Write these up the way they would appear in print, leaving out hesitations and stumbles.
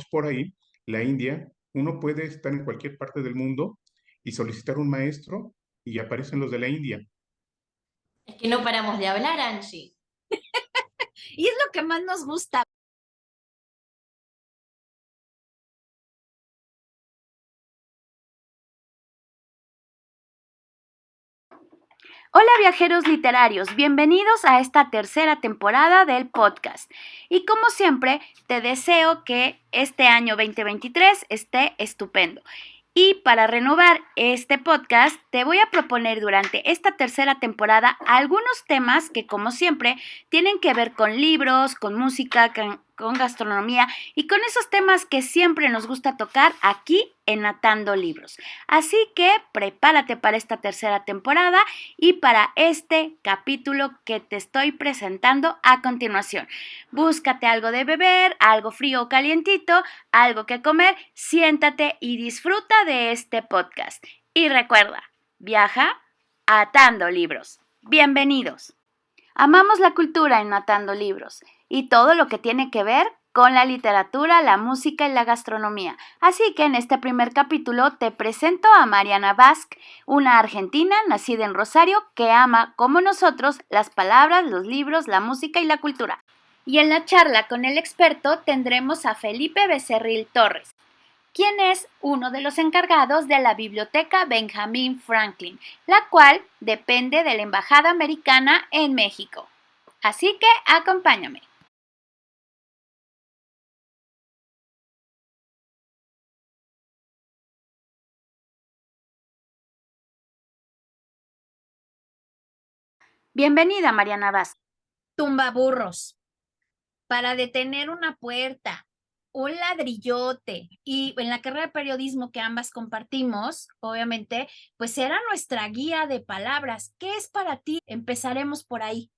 por ahí, la India, uno puede estar en cualquier parte del mundo y solicitar un maestro y aparecen los de la India. Es que no paramos de hablar, Angie. Y es lo que más nos gusta. Hola viajeros literarios, bienvenidos a esta tercera temporada del podcast. Y como siempre, te deseo que este año 2023 esté estupendo. Y para renovar este podcast, te voy a proponer durante esta tercera temporada algunos temas que, como siempre, tienen que ver con libros, con música, con gastronomía y con esos temas que siempre nos gusta tocar aquí en Atando Libros. Así que prepárate para esta tercera temporada y para este capítulo que te estoy presentando a continuación. Búscate algo de beber, algo frío o calientito, algo que comer, siéntate y disfruta de este podcast. Y recuerda, viaja atando libros. Bienvenidos. Amamos la cultura en Atando Libros y todo lo que tiene que ver con la literatura, la música y la gastronomía. Así que en este primer capítulo te presento a Mariana Vazquez, una argentina nacida en Rosario que ama, como nosotros, las palabras, los libros, la música y la cultura. Y en la charla con el experto tendremos a Felipe Becerril Torres, quien es uno de los encargados de la Biblioteca Benjamin Franklin, la cual depende de la Embajada Americana en México. Así que acompáñame. Bienvenida, Mariana Vázquez. Tumbaburros. Para detener una puerta, un ladrillote, y en la carrera de periodismo que ambas compartimos, obviamente, pues era nuestra guía de palabras. ¿Qué es para ti? Empezaremos por ahí.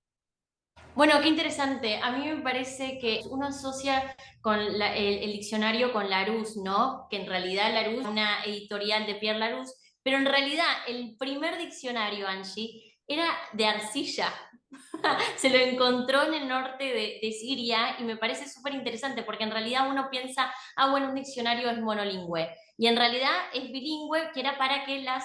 Bueno, qué interesante. A mí me parece que uno asocia con el diccionario con Larousse, ¿no? Que en realidad Larousse es una editorial de Pierre Larousse, pero en realidad el primer diccionario, Angie, era de arcilla. Se lo encontró en el norte de Siria y me parece súper interesante porque en realidad uno piensa, ah, bueno, un diccionario es monolingüe y en realidad es bilingüe, que era para que las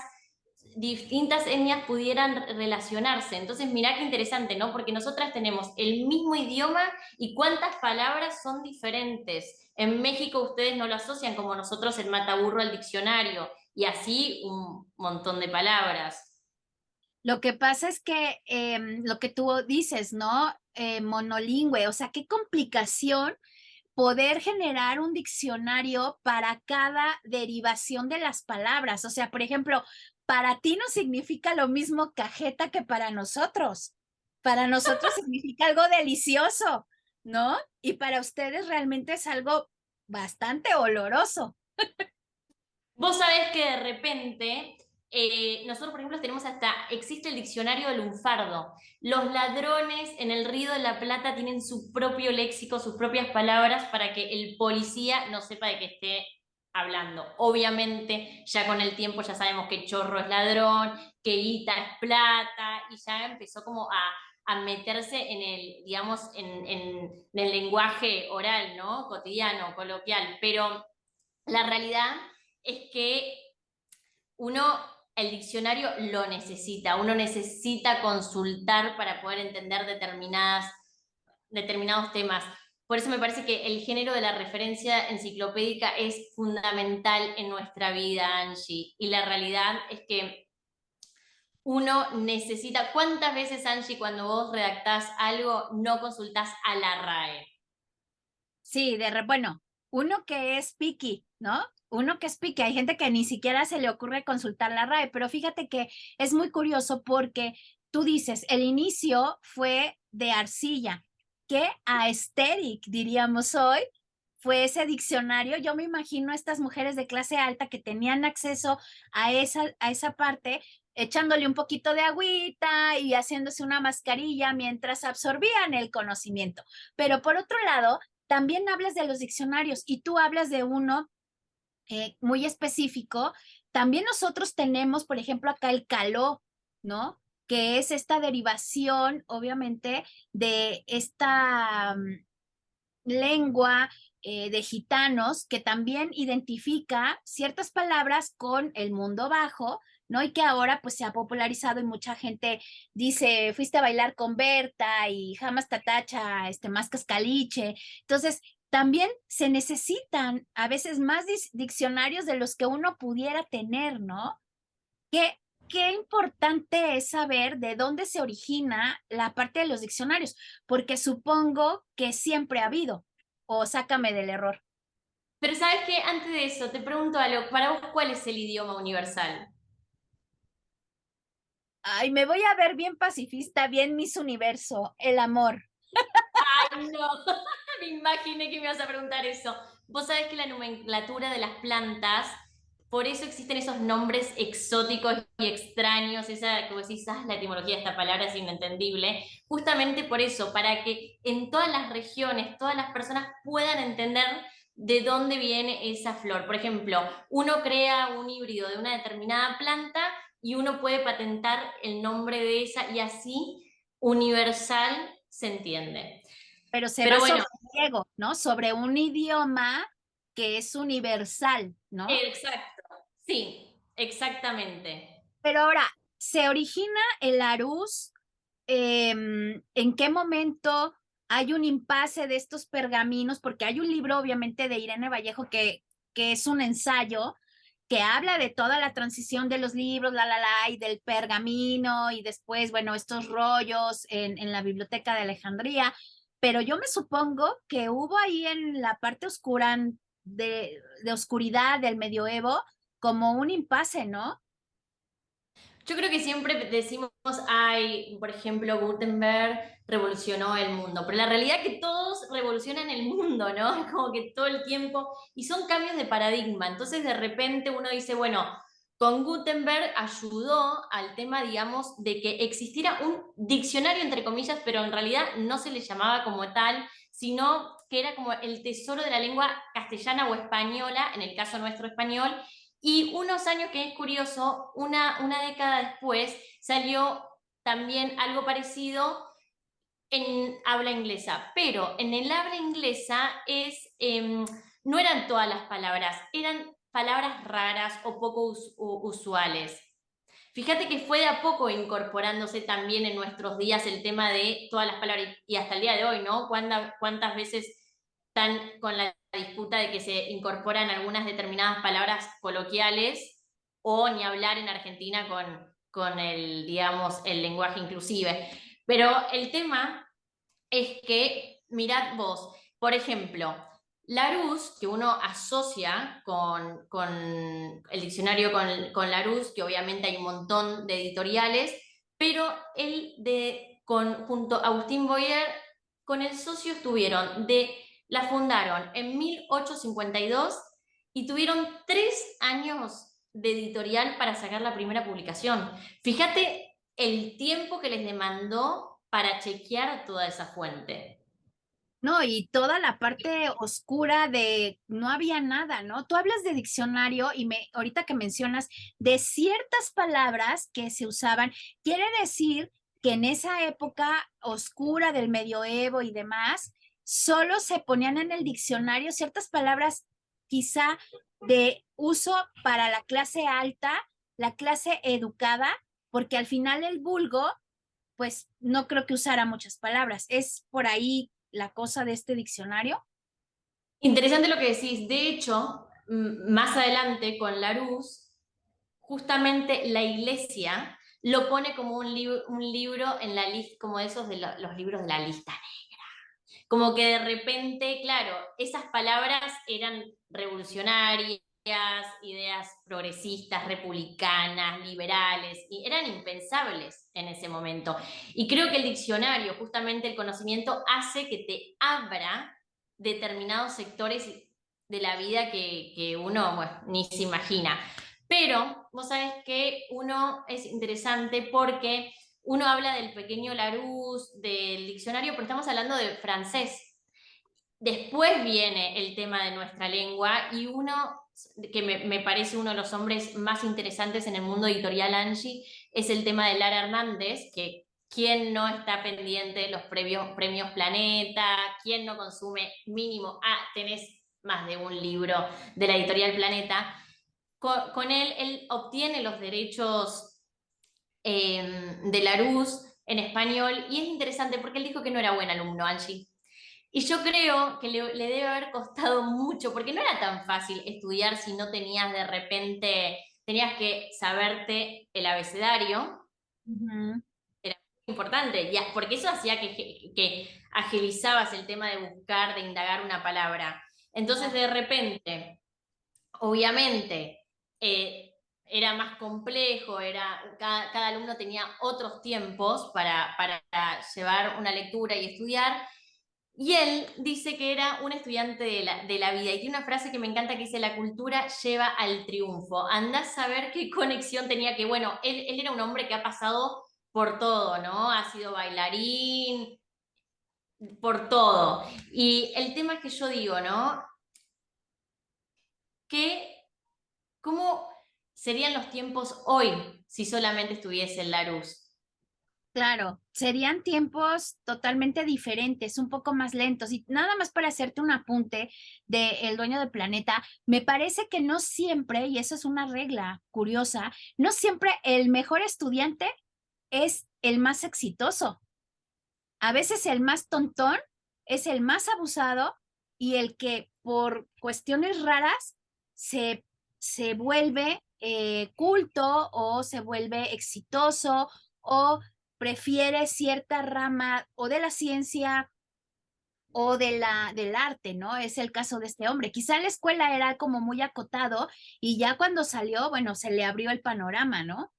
distintas etnias pudieran relacionarse. Entonces, mirá qué interesante, ¿no? Porque nosotras tenemos el mismo idioma y cuántas palabras son diferentes. En México ustedes no lo asocian como nosotros el mataburro al diccionario y así un montón de palabras. Lo que pasa es que lo que tú dices, ¿no? Monolingüe, o sea, qué complicación poder generar un diccionario para cada derivación de las palabras. O sea, por ejemplo, para ti no significa lo mismo cajeta que para nosotros. Para nosotros significa algo delicioso, ¿no? Y para ustedes realmente es algo bastante oloroso. Vos sabés que de repente, nosotros por ejemplo tenemos hasta, existe el diccionario del lunfardo. Los ladrones en el Río de la Plata tienen su propio léxico, sus propias palabras para que el policía no sepa de qué esté hablando. Obviamente, ya con el tiempo ya sabemos que chorro es ladrón, que guita es plata, y ya empezó como a meterse en el, digamos, en el lenguaje oral, ¿no? Cotidiano, coloquial. Pero la realidad es que uno, el diccionario lo necesita, uno necesita consultar para poder entender determinados temas. Por eso me parece que el género de la referencia enciclopédica es fundamental en nuestra vida, Angie. Y la realidad es que uno necesita, ¿cuántas veces, Angie, cuando vos redactás algo, no consultás a la RAE? Sí, bueno, uno que es picky, ¿no? Uno que es picky. Hay gente que ni siquiera se le ocurre consultar la RAE, pero fíjate que es muy curioso porque tú dices, el inicio fue de arcilla, que aesthetic, diríamos hoy, fue ese diccionario. Yo me imagino a estas mujeres de clase alta que tenían acceso a esa parte, echándole un poquito de agüita y haciéndose una mascarilla mientras absorbían el conocimiento. Pero por otro lado, también hablas de los diccionarios y tú hablas de uno muy específico. También nosotros tenemos, por ejemplo, acá el caló, ¿no? Que es esta derivación, obviamente, de esta lengua de gitanos que también identifica ciertas palabras con el mundo bajo, ¿no? Y que ahora pues se ha popularizado y mucha gente dice, fuiste a bailar con Berta y jamás tatacha, más cascaliche. Entonces, también se necesitan a veces más diccionarios de los que uno pudiera tener, ¿no? ¿Qué, qué importante es saber de dónde se origina la parte de los diccionarios? Porque supongo que siempre ha habido, o sácame del error. Pero ¿sabes qué? Antes de eso, te pregunto algo. Para vos, ¿cuál es el idioma universal? Ay, me voy a ver bien pacifista, bien Miss Universo, el amor. Ay, no, me imaginé que me ibas a preguntar eso. Vos sabés que la nomenclatura de las plantas, por eso existen esos nombres exóticos y extraños, esa, como decís, la etimología de esta palabra es inentendible, justamente por eso, para que en todas las regiones, todas las personas puedan entender de dónde viene esa flor. Por ejemplo, uno crea un híbrido de una determinada planta y uno puede patentar el nombre de esa y así universal se entiende. Pero se Pero va bueno, sobre griego, ¿no? Sobre un idioma que es universal, ¿no? exacto, sí, exactamente. Pero ahora, ¿se origina el Larús? ¿En qué momento hay un impasse de estos pergaminos? Porque hay un libro, obviamente, de Irene Vallejo que es un ensayo que habla de toda la transición de los libros, y del pergamino, y después, bueno, estos rollos en la Biblioteca de Alejandría. Pero yo me supongo que hubo ahí en la parte oscura de oscuridad del medioevo como un impasse, ¿no? Yo creo que siempre decimos, ay, por ejemplo, Gutenberg revolucionó el mundo, pero la realidad es que todos revolucionan el mundo, ¿no? Es como que todo el tiempo, y son cambios de paradigma. Entonces, de repente uno dice, bueno, con Gutenberg ayudó al tema, digamos, de que existiera un diccionario, entre comillas, pero en realidad no se le llamaba como tal, sino que era como el tesoro de la lengua castellana o española, en el caso nuestro español, y unos años que es curioso, una década después salió también algo parecido en habla inglesa, pero en el habla inglesa no eran todas las palabras, eran palabras raras o poco usuales. Fíjate que fue de a poco incorporándose también en nuestros días el tema de todas las palabras y hasta el día de hoy, ¿no? ¿Cuántas veces están con la disputa de que se incorporan algunas determinadas palabras coloquiales o ni hablar en Argentina con el, digamos, el lenguaje inclusive? Pero el tema es que, mirad vos, por ejemplo, Larousse, que uno asocia con el diccionario con Larousse, que obviamente hay un montón de editoriales, pero junto a Agustín Boyer, con el socio la fundaron en 1852 y tuvieron 3 años de editorial para sacar la primera publicación. Fíjate el tiempo que les demandó para chequear toda esa fuente. No, y toda la parte oscura de no había nada, ¿no? Tú hablas de diccionario y ahorita que mencionas de ciertas palabras que se usaban, quiere decir que en esa época oscura del medioevo y demás, solo se ponían en el diccionario ciertas palabras quizá de uso para la clase alta, la clase educada, porque al final el vulgo pues no creo que usara muchas palabras. ¿Es por ahí la cosa de este diccionario? Interesante lo que decís. De hecho, más adelante con Larousse, justamente la iglesia lo pone como un libro en la lista, como esos de los libros de la lista. Como que de repente, claro, esas palabras eran revolucionarias, ideas progresistas, republicanas, liberales, y eran impensables en ese momento. Y creo que el diccionario, justamente el conocimiento, hace que te abra determinados sectores de la vida que uno, bueno, ni se imagina. Pero vos sabés que uno es interesante porque uno habla del pequeño Larousse, del diccionario, pero estamos hablando de francés. Después viene el tema de nuestra lengua y uno que me parece uno de los hombres más interesantes en el mundo editorial, Angie, es el tema de Lara Hernández, que ¿Quién no está pendiente de los premios Planeta? ¿Quién no consume mínimo? Tenés más de un libro de la editorial Planeta. Con él obtiene los derechos de Larousse en español y es interesante porque él dijo que no era buen alumno, Angie. Y yo creo que le debe haber costado mucho, porque no era tan fácil estudiar si no tenías de repente, tenías que saberte el abecedario, Ujú. era muy importante, porque eso hacía que agilizabas el tema de buscar, de indagar una palabra. Entonces, de repente, obviamente, era más complejo, cada alumno tenía otros tiempos para llevar una lectura y estudiar. Y él dice que era un estudiante de la vida y tiene una frase que me encanta que dice, la cultura lleva al triunfo. Andás a saber qué conexión tenía que, bueno, él era un hombre que ha pasado por todo, ¿no? Ha sido bailarín, por todo. Y el tema es que yo digo, ¿no? Que, ¿cómo serían los tiempos hoy si solamente estuviese en Larousse? Claro, serían tiempos totalmente diferentes, un poco más lentos. Y nada más para hacerte un apunte de El dueño del planeta, me parece que no siempre, y eso es una regla curiosa, no siempre el mejor estudiante es el más exitoso. A veces el más tontón es el más abusado y el que por cuestiones raras se, se vuelve culto o se vuelve exitoso o prefiere cierta rama o de la ciencia o del arte, ¿no? Es el caso de este hombre. Quizá en la escuela era como muy acotado y ya cuando salió, bueno, se le abrió el panorama, ¿no?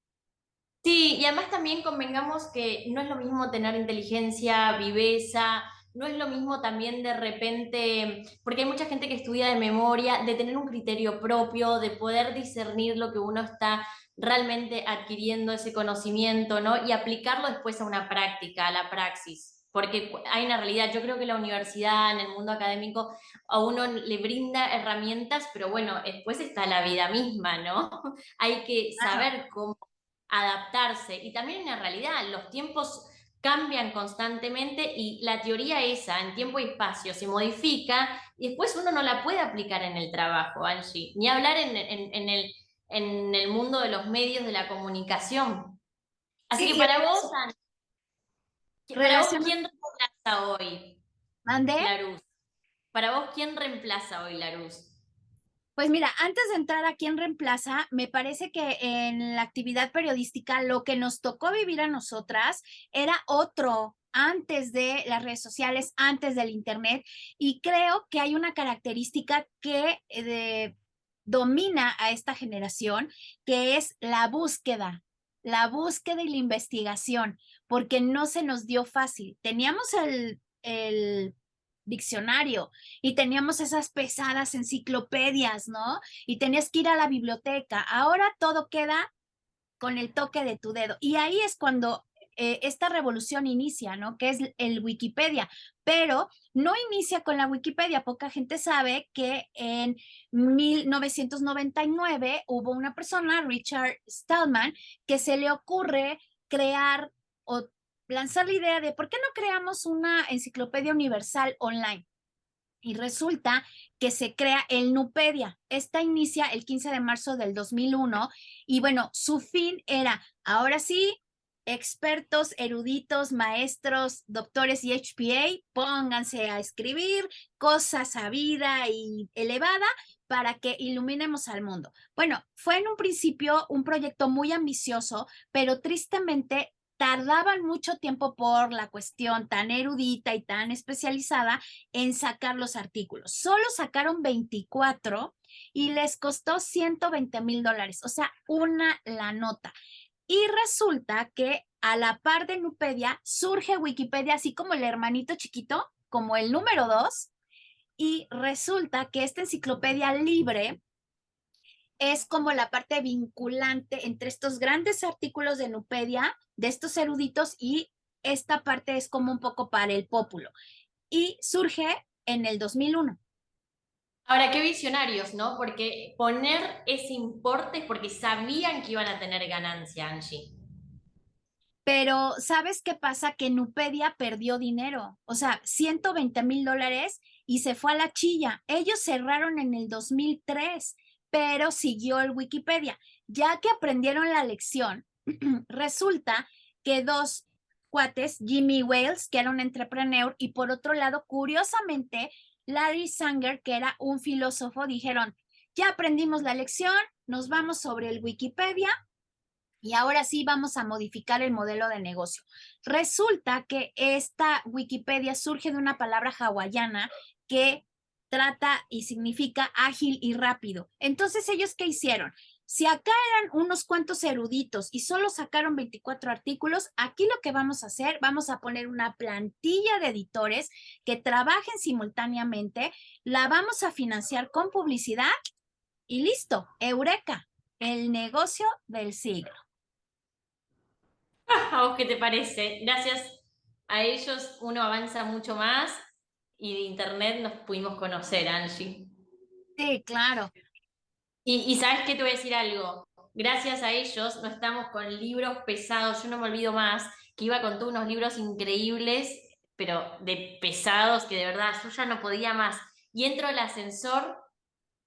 Sí, y además también convengamos que no es lo mismo tener inteligencia, viveza, no es lo mismo también de repente, porque hay mucha gente que estudia de memoria, de tener un criterio propio, de poder discernir lo que uno está realmente adquiriendo ese conocimiento, ¿no? Y aplicarlo después a una práctica, a la praxis. Porque hay una realidad, yo creo que la universidad, en el mundo académico, a uno le brinda herramientas, pero bueno, después está la vida misma, ¿no? Hay que Claro. saber cómo adaptarse. Y también en la realidad, los tiempos cambian constantemente y la teoría esa, en tiempo y espacio, se modifica y después uno no la puede aplicar en el trabajo, Angie, ni hablar en el mundo de los medios de la comunicación. Así Sí, que y para vos, para vos, relaciona, ¿quién reemplaza hoy mandé. Larousse? Para vos, ¿quién reemplaza hoy Larousse? Pues mira, antes de entrar a quién reemplaza, me parece que en la actividad periodística lo que nos tocó vivir a nosotras era otro antes de las redes sociales, antes del internet, y creo que hay una característica que domina a esta generación, que es la búsqueda y la investigación, porque no se nos dio fácil. Teníamos el diccionario y teníamos esas pesadas enciclopedias, ¿no? Y tenías que ir a la biblioteca. Ahora todo queda con el toque de tu dedo. Y ahí es cuando esta revolución inicia, ¿no? Que es el Wikipedia, pero no inicia con la Wikipedia. Poca gente sabe que en 1999 hubo una persona, Richard Stallman, que se le ocurre crear o lanzar la idea de por qué no creamos una enciclopedia universal online. Y resulta que se crea el Nupedia. Esta inicia el 15 de marzo del 2001 y bueno, su fin era, ahora sí, expertos, eruditos, maestros, doctores y HPA, pónganse a escribir cosa sabida y elevada para que iluminemos al mundo. Bueno, fue en un principio un proyecto muy ambicioso, pero tristemente tardaban mucho tiempo por la cuestión tan erudita y tan especializada en sacar los artículos. Solo sacaron 24 y les costó $120,000, o sea, una la nota. Y resulta que a la par de Nupedia surge Wikipedia así como el hermanito chiquito, como el número 2, y resulta que esta enciclopedia libre es como la parte vinculante entre estos grandes artículos de Nupedia, de estos eruditos, y esta parte es como un poco para el pópulo. Y surge en el 2001. Ahora, qué visionarios, ¿no? Porque poner ese importe es porque sabían que iban a tener ganancia, Angie. Pero ¿sabes qué pasa? Que Nupedia perdió dinero, o sea, $120,000 y se fue a la chilla. Ellos cerraron en el 2003, pero siguió el Wikipedia. Ya que aprendieron la lección, resulta que dos cuates, Jimmy Wales, que era un entrepreneur, y por otro lado, curiosamente, Larry Sanger, que era un filósofo, dijeron, ya aprendimos la lección, nos vamos sobre el Wikipedia y ahora sí vamos a modificar el modelo de negocio. Resulta que esta Wikipedia surge de una palabra hawaiana que trata y significa ágil y rápido. Entonces, ¿ellos qué hicieron? Si acá eran unos cuantos eruditos y solo sacaron 24 artículos, aquí lo que vamos a hacer, vamos a poner una plantilla de editores que trabajen simultáneamente, la vamos a financiar con publicidad y listo, eureka, el negocio del siglo. ¿A vos qué te parece? Gracias a ellos uno avanza mucho más y de internet nos pudimos conocer, Angie. Sí, claro. Y ¿sabes qué? Te voy a decir algo. Gracias a ellos no estamos con libros pesados. Yo no me olvido más que iba con todos unos libros increíbles, pero de pesados que de verdad yo ya no podía más. Y entro al ascensor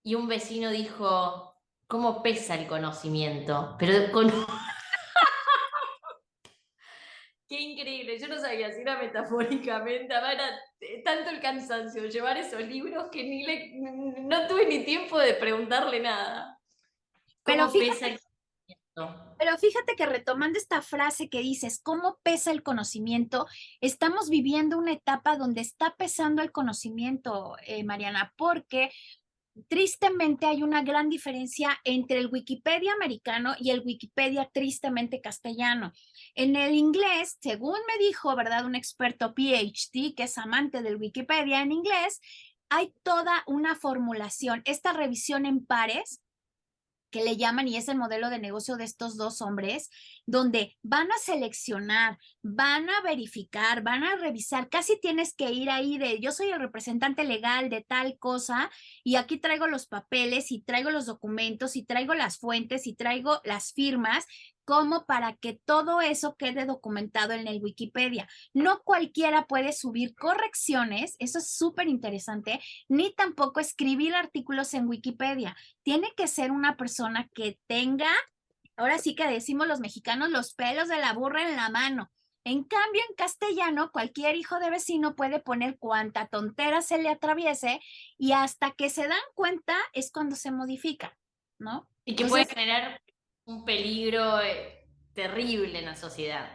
y un vecino dijo, ¿cómo pesa el conocimiento? Pero con... Qué increíble, yo no sabía si era metafóricamente, además era tanto el cansancio de llevar esos libros que no tuve ni tiempo de preguntarle nada. Pero ¿Cómo pesa fíjate, el conocimiento? pero fíjate que retomando esta frase que dices, ¿cómo pesa el conocimiento? Estamos viviendo una etapa donde está pesando el conocimiento, Mariana, porque tristemente hay una gran diferencia entre el Wikipedia americano y el Wikipedia tristemente castellano. En el inglés, según me dijo, ¿verdad? Un experto PhD que es amante del Wikipedia en inglés, hay toda una formulación, esta revisión en pares que le llaman y es el modelo de negocio de estos dos hombres, donde van a seleccionar, van a verificar, van a revisar, casi tienes que ir ahí de yo soy el representante legal de tal cosa y aquí traigo los papeles y traigo los documentos y traigo las fuentes y traigo las firmas como para que todo eso quede documentado en el Wikipedia. No cualquiera puede subir correcciones, eso es súper interesante, ni tampoco escribir artículos en Wikipedia. Tiene que ser una persona que tenga, ahora sí que decimos los mexicanos, los pelos de la burra en la mano. En cambio, en castellano, cualquier hijo de vecino puede poner cuanta tontera se le atraviese y hasta que se dan cuenta es cuando se modifica, ¿no? Y que puede generar un peligro terrible en la sociedad.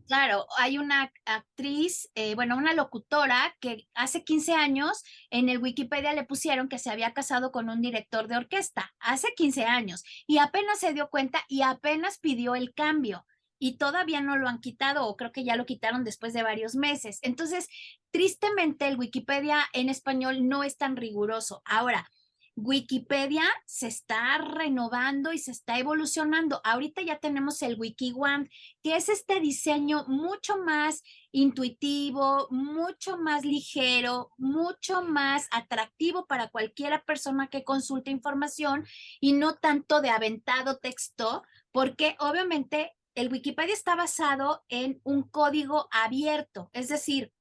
Claro, hay una actriz, bueno, una locutora que hace 15 años en el Wikipedia le pusieron que se había casado con un director de orquesta, hace 15 años, y apenas se dio cuenta y apenas pidió el cambio y todavía no lo han quitado o creo que ya lo quitaron después de varios meses. Entonces, tristemente el Wikipedia en español no es tan riguroso. Ahora, Wikipedia se está renovando y se está evolucionando. Ahorita ya tenemos el WikiOne, que es este diseño mucho más intuitivo, mucho más ligero, mucho más atractivo para cualquiera persona que consulte información y no tanto de aventado texto, porque obviamente el Wikipedia está basado en un código abierto, es decir,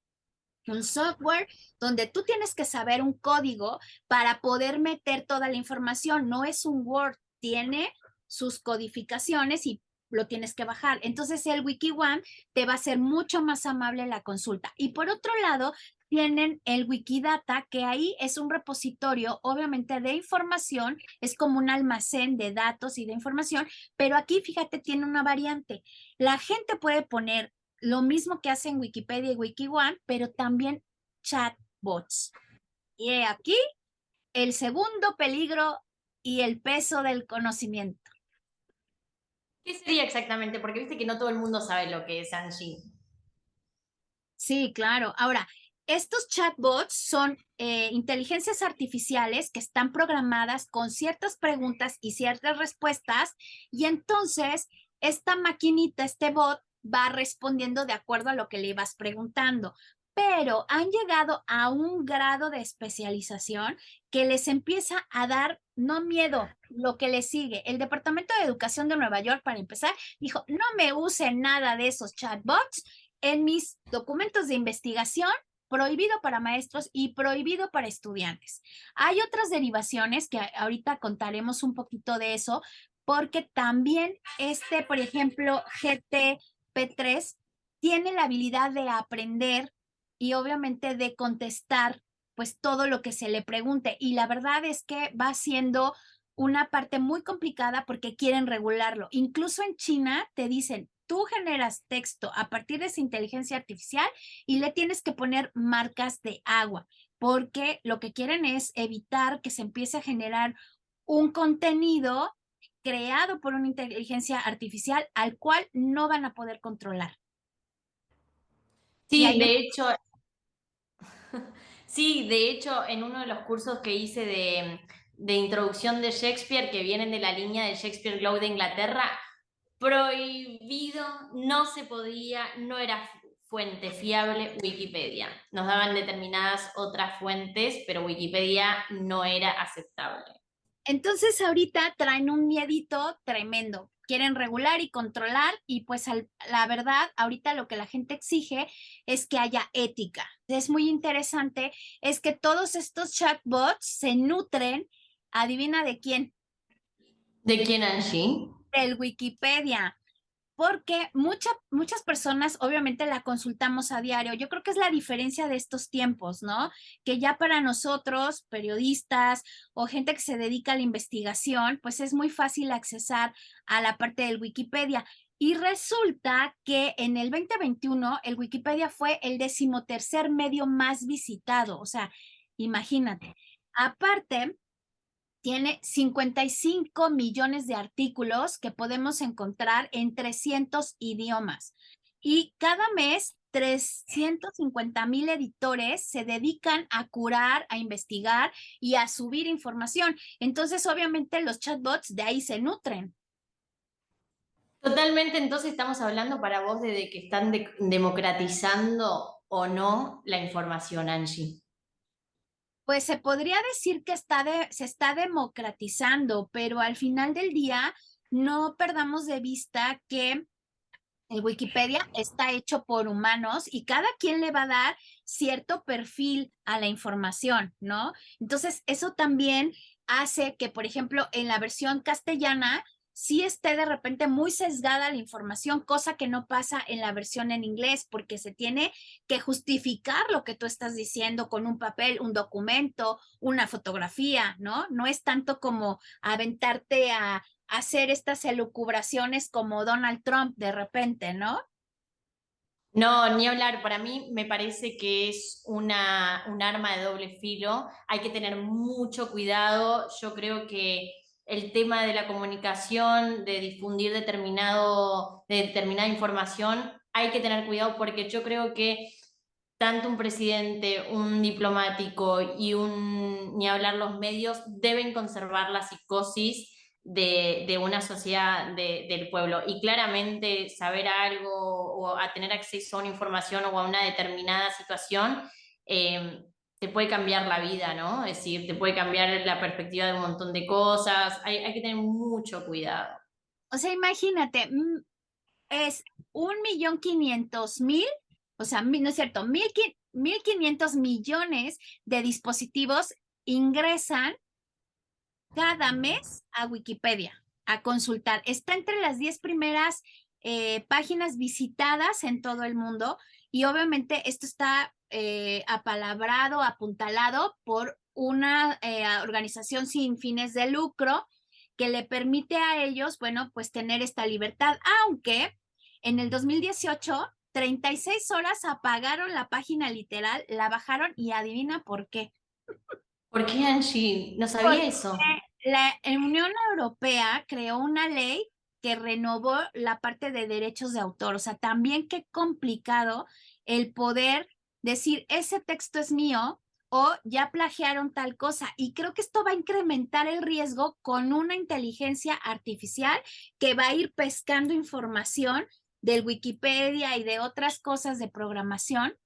un software donde tú tienes que saber un código para poder meter toda la información. No es un Word, tiene sus codificaciones y lo tienes que bajar. Entonces el WikiOne te va a ser mucho más amable la consulta. Y por otro lado, tienen el Wikidata, que ahí es un repositorio, obviamente, de información, es como un almacén de datos y de información, pero aquí, fíjate, tiene una variante. La gente puede poner lo mismo que hacen Wikipedia y WikiOne, pero también chatbots. Y aquí el segundo peligro y el peso del conocimiento. ¿Qué sería exactamente? Porque viste que no todo el mundo sabe lo que es Angie. Sí, claro. Ahora, estos chatbots son inteligencias artificiales que están programadas con ciertas preguntas y ciertas respuestas, y entonces esta maquinita, este bot, va respondiendo de acuerdo a lo que le ibas preguntando. Pero han llegado a un grado de especialización que les empieza a dar, no miedo, lo que le sigue. El Departamento de Educación de Nueva York, para empezar, dijo, no me usen nada de esos chatbots en mis documentos de investigación, prohibido para maestros y prohibido para estudiantes. Hay otras derivaciones que ahorita contaremos un poquito de eso, porque también por ejemplo, GTP3 tiene la habilidad de aprender y obviamente de contestar pues todo lo que se le pregunte. Y la verdad es que va siendo una parte muy complicada porque quieren regularlo. Incluso en China te dicen, tú generas texto a partir de esa inteligencia artificial y le tienes que poner marcas de agua, porque lo que quieren es evitar que se empiece a generar un contenido creado por una inteligencia artificial al cual no van a poder controlar. Y Sí, hay de hecho, sí, de hecho, en uno de los cursos que hice de introducción de Shakespeare, que vienen de la línea de Shakespeare Globe de Inglaterra, prohibido, no se podía, no era fuente fiable Wikipedia. Nos daban determinadas otras fuentes, pero Wikipedia no era aceptable. Entonces ahorita traen un miedito tremendo. Quieren regular y controlar y pues la verdad, ahorita lo que la gente exige es que haya ética. Es muy interesante, es que todos estos chatbots se nutren, adivina de quién, ¿De quién, Angie? del Wikipedia. Porque muchas personas obviamente la consultamos a diario. Yo creo que es la diferencia de estos tiempos, ¿no? Que ya para nosotros, periodistas o gente que se dedica a la investigación, pues es muy fácil accesar a la parte del Wikipedia. Y resulta que en el 2021 el Wikipedia fue el 13º medio más visitado. O sea, imagínate. Aparte, tiene 55 millones de artículos que podemos encontrar en 300 idiomas. Y cada mes, 350,000 editores se dedican a curar, a investigar y a subir información. Entonces, obviamente, los chatbots de ahí se nutren. Totalmente, entonces estamos hablando para vos de que están democratizando o no la información, Angie. Pues se podría decir que se está democratizando, pero al final del día no perdamos de vista que el Wikipedia está hecho por humanos y cada quien le va a dar cierto perfil a la información, ¿no? Entonces, eso también hace que, por ejemplo, en la versión castellana sí esté de repente muy sesgada la información, cosa que no pasa en la versión en inglés, porque se tiene que justificar lo que tú estás diciendo con un papel, un documento, una fotografía, ¿no? No es tanto como aventarte a hacer estas elucubraciones como Donald Trump de repente, ¿no? No, ni hablar. Para mí me parece que es un arma de doble filo. Hay que tener mucho cuidado. Yo creo que el tema de la comunicación, de difundir determinada información, hay que tener cuidado porque yo creo que tanto un presidente, un diplomático ni hablar los medios, deben conservar la psicosis de una sociedad del pueblo. Y claramente saber algo o a tener acceso a una información o a una determinada situación te puede cambiar la vida, ¿no? Es decir, te puede cambiar la perspectiva de un montón de cosas. Hay que tener mucho cuidado. O sea, imagínate, es 1,500,000, o sea, no es cierto, 1,500 millones de dispositivos ingresan cada mes a Wikipedia a consultar. Está entre las 10 primeras páginas visitadas en todo el mundo y obviamente esto está apalabrado, apuntalado por una organización sin fines de lucro que le permite a ellos, bueno, pues tener esta libertad, aunque en el 2018 36 horas apagaron la página literal, la bajaron y adivina por qué. ¿Por qué, Angie? No sabía Porque eso. la Unión Europea creó una ley que renovó la parte de derechos de autor. O sea, también qué complicado el poder decir, ese texto es mío o ya plagiaron tal cosa. Y creo que esto va a incrementar el riesgo con una inteligencia artificial que va a ir pescando información del Wikipedia y de otras cosas de programación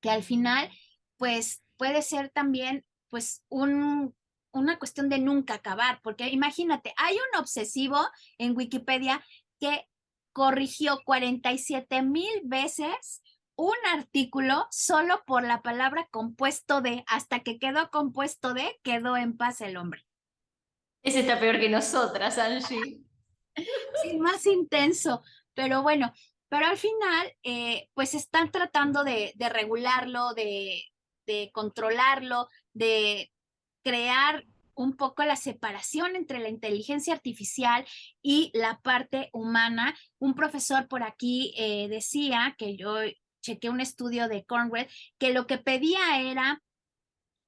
que al final, pues puede ser también, pues, un una cuestión de nunca acabar, porque imagínate, hay un obsesivo en Wikipedia que corrigió 47,000 veces un artículo solo por la palabra compuesto de, hasta que quedó compuesto de, quedó en paz el hombre. Ese está peor que nosotras, Angie. Sí, más intenso, pero bueno, pero al final, pues están tratando de regularlo, de controlarlo, de crear un poco la separación entre la inteligencia artificial y la parte humana. Un profesor por aquí decía, que yo chequé un estudio de Cornwell, que lo que pedía era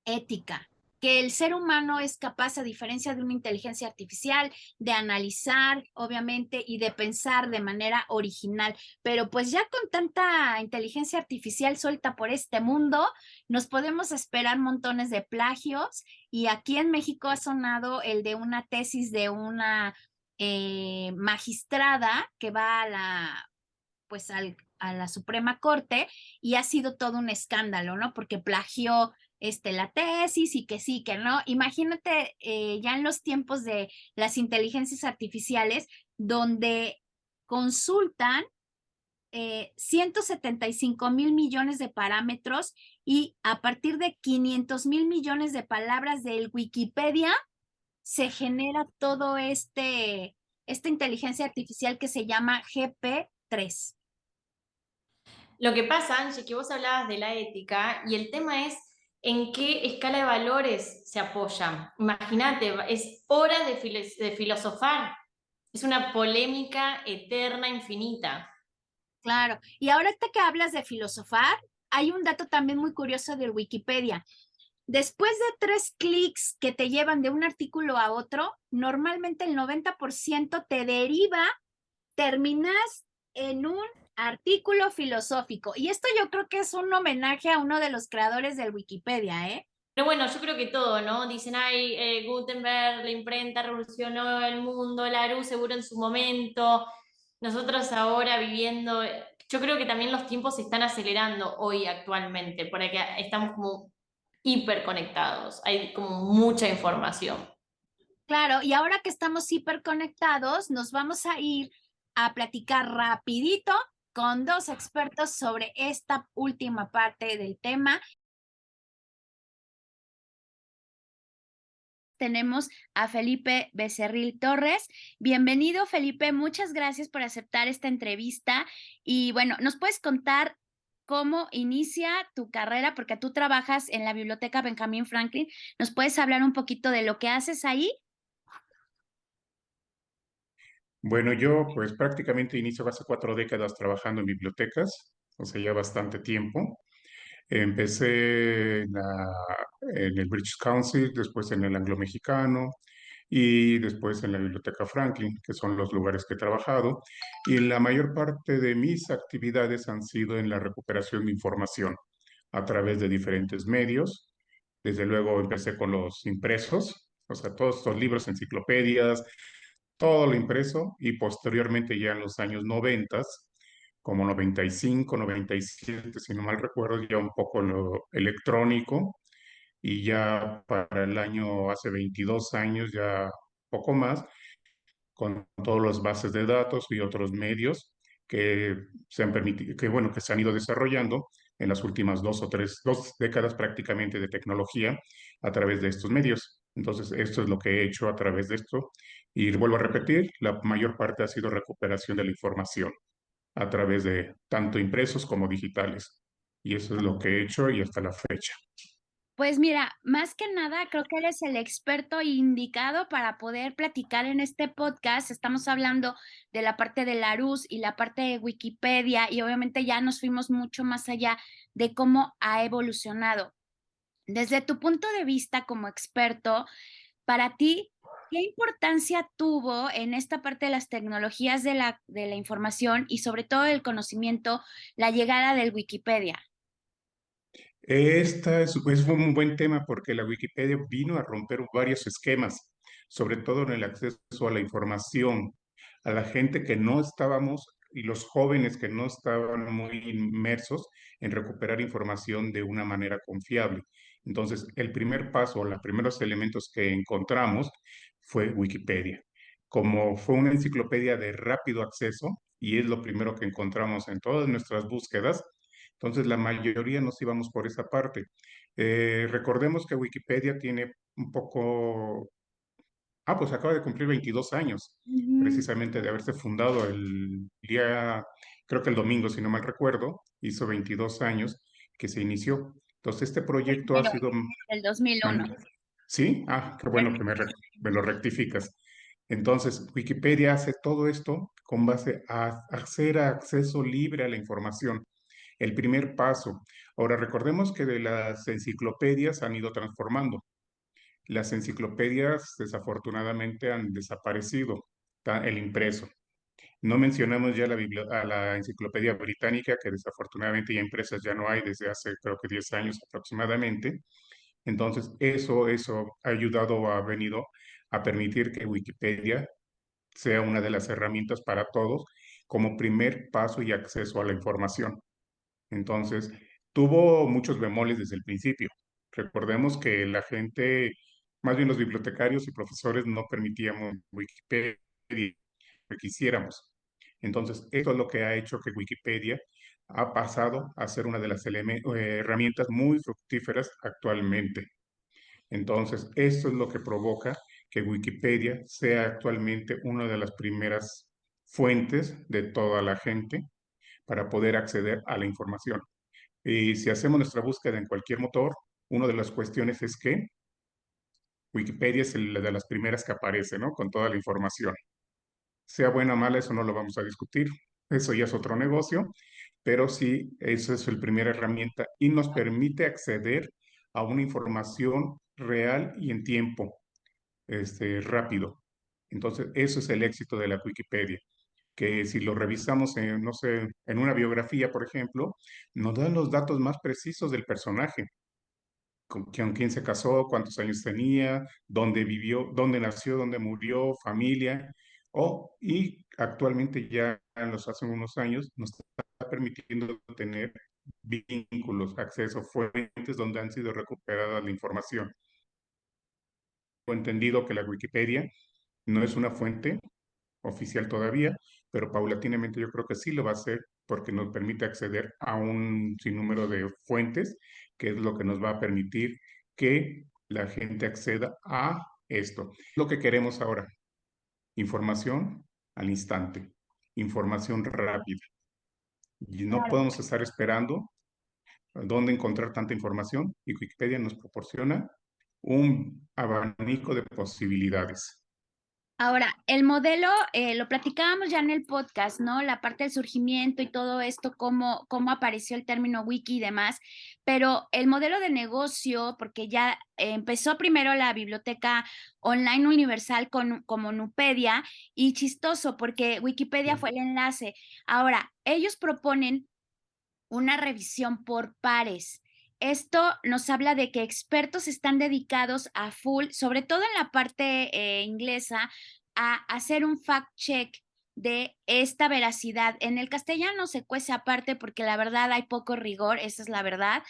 ética, que el ser humano es capaz, a diferencia de una inteligencia artificial, de analizar, obviamente, y de pensar de manera original. Pero pues ya con tanta inteligencia artificial suelta por este mundo, nos podemos esperar montones de plagios. Y aquí en México ha sonado el de una tesis de una magistrada que va a la, pues a la Suprema Corte, y ha sido todo un escándalo, ¿no? Porque plagió la tesis y que sí, que no. Imagínate ya en los tiempos de las inteligencias artificiales, donde consultan 175,000 millones de parámetros, y a partir de 500,000 millones de palabras del Wikipedia se genera todo esta inteligencia artificial que se llama GP3. Lo que pasa, Angie, que vos hablabas de la ética y el tema es en qué escala de valores se apoya. Imagínate, es hora de filosofar. Es una polémica eterna, infinita. Claro. Y ahorita que hablas de filosofar, hay un dato también muy curioso del Wikipedia. Después de 3 clics que te llevan de un artículo a otro, normalmente el 90% te deriva, terminas en un artículo filosófico. Y esto yo creo que es un homenaje a uno de los creadores del Wikipedia, ¿eh? Pero bueno, yo creo que todo, ¿no? Dicen, ay, Gutenberg, la imprenta revolucionó el mundo, Larousse seguro en su momento. Nosotros ahora viviendo, yo creo que también los tiempos se están acelerando hoy actualmente, porque estamos como hiperconectados, hay como mucha información. Claro, y ahora que estamos hiperconectados, nos vamos a ir a platicar rapidito con 2 expertos sobre esta última parte del tema. Tenemos a Felipe Becerril Torres. Bienvenido, Felipe. Muchas gracias por aceptar esta entrevista. Y bueno, ¿nos puedes contar cómo inicia tu carrera? Porque tú trabajas en la Biblioteca Benjamin Franklin. ¿Nos puedes hablar un poquito de lo que haces ahí? Bueno, yo pues prácticamente inicio hace 4 décadas trabajando en bibliotecas, o sea, ya bastante tiempo. Empecé en el British Council, después en el Anglo-Mexicano y después en la Biblioteca Franklin, que son los lugares que he trabajado. Y la mayor parte de mis actividades han sido en la recuperación de información a través de diferentes medios. Desde luego empecé con los impresos, o sea, todos estos libros, enciclopedias, todo lo impreso, y posteriormente ya en los años 90, como 95, 97, si no mal recuerdo, ya un poco lo electrónico, y ya para el año, hace 22 años, ya poco más, con todas las bases de datos y otros medios que se han permitido, que bueno, que se han ido desarrollando en las últimas 2 décadas prácticamente de tecnología a través de estos medios. Entonces, esto es lo que he hecho a través de esto. Y vuelvo a repetir, la mayor parte ha sido recuperación de la información a través de tanto impresos como digitales. Y eso es lo que he hecho y hasta la fecha. Pues mira, más que nada, creo que eres el experto indicado para poder platicar en este podcast. Estamos hablando de la parte de Larousse y la parte de Wikipedia, y obviamente ya nos fuimos mucho más allá de cómo ha evolucionado. Desde tu punto de vista como experto, para ti, ¿qué importancia tuvo en esta parte de las tecnologías de la información y sobre todo del conocimiento la llegada del Wikipedia? Es un buen tema porque la Wikipedia vino a romper varios esquemas, sobre todo en el acceso a la información, a la gente que no estábamos y los jóvenes que no estaban muy inmersos en recuperar información de una manera confiable. Entonces, el primer paso, los primeros elementos que encontramos fue Wikipedia. Como fue una enciclopedia de rápido acceso y es lo primero que encontramos en todas nuestras búsquedas, entonces la mayoría nos íbamos por esa parte. Recordemos que Wikipedia tiene un poco. Pues acaba de cumplir 22 años, Ujú. precisamente de haberse fundado el día, creo que el domingo, si no mal recuerdo, hizo 22 años que se inició. Entonces, este proyecto ha Primero, sido. del 2001. ¿Sí? Qué bueno que me lo rectificas. Entonces, Wikipedia hace todo esto con base a hacer acceso libre a la información. El primer paso. Ahora, recordemos que de las enciclopedias han ido transformando. Las enciclopedias desafortunadamente han desaparecido, el impreso. No mencionamos ya a la enciclopedia británica, que desafortunadamente ya impresas ya no hay desde hace creo que 10 años aproximadamente. Entonces, eso ha ayudado, ha venido a permitir que Wikipedia sea una de las herramientas para todos como primer paso y acceso a la información. Entonces, tuvo muchos bemoles desde el principio. Recordemos que la gente, más bien los bibliotecarios y profesores, no permitíamos Wikipedia que quisiéramos. Entonces, esto es lo que ha hecho que Wikipedia ha pasado a ser una de las herramientas muy fructíferas actualmente. Entonces, esto es lo que provoca que Wikipedia sea actualmente una de las primeras fuentes de toda la gente para poder acceder a la información. Y si hacemos nuestra búsqueda en cualquier motor, una de las cuestiones es que Wikipedia es la de las primeras que aparece, ¿no? Con toda la información. Sea buena o mala, eso no lo vamos a discutir. Eso ya es otro negocio, pero sí, esa es la primera herramienta y nos permite acceder a una información real y en tiempo, rápido. Entonces, eso es el éxito de la Wikipedia, que si lo revisamos en, no sé, en una biografía, por ejemplo, nos dan los datos más precisos del personaje, con quién se casó, cuántos años tenía, dónde vivió, dónde nació, dónde murió, familia, y actualmente ya en los hace unos años nos está permitiendo tener vínculos, acceso, fuentes donde han sido recuperadas la información. He entendido que la Wikipedia no es una fuente oficial todavía, pero paulatinamente yo creo que sí lo va a hacer porque nos permite acceder a un sinnúmero de fuentes, que es lo que nos va a permitir que la gente acceda a esto. Lo que queremos ahora, información al instante, información rápida. Y no Claro. podemos estar esperando dónde encontrar tanta información y Wikipedia nos proporciona un abanico de posibilidades. Ahora, el modelo, lo platicábamos ya en el podcast, ¿no? La parte del surgimiento y todo esto, cómo apareció el término wiki y demás, pero el modelo de negocio, porque ya empezó primero la biblioteca online universal como Nupedia, y chistoso, porque Wikipedia fue el enlace. Ahora, ellos proponen una revisión por pares. Esto nos habla de que expertos están dedicados a full, sobre todo en la parte inglesa, a hacer un fact-check de esta veracidad. En el castellano se cuece aparte porque la verdad hay poco rigor, esa es la verdad,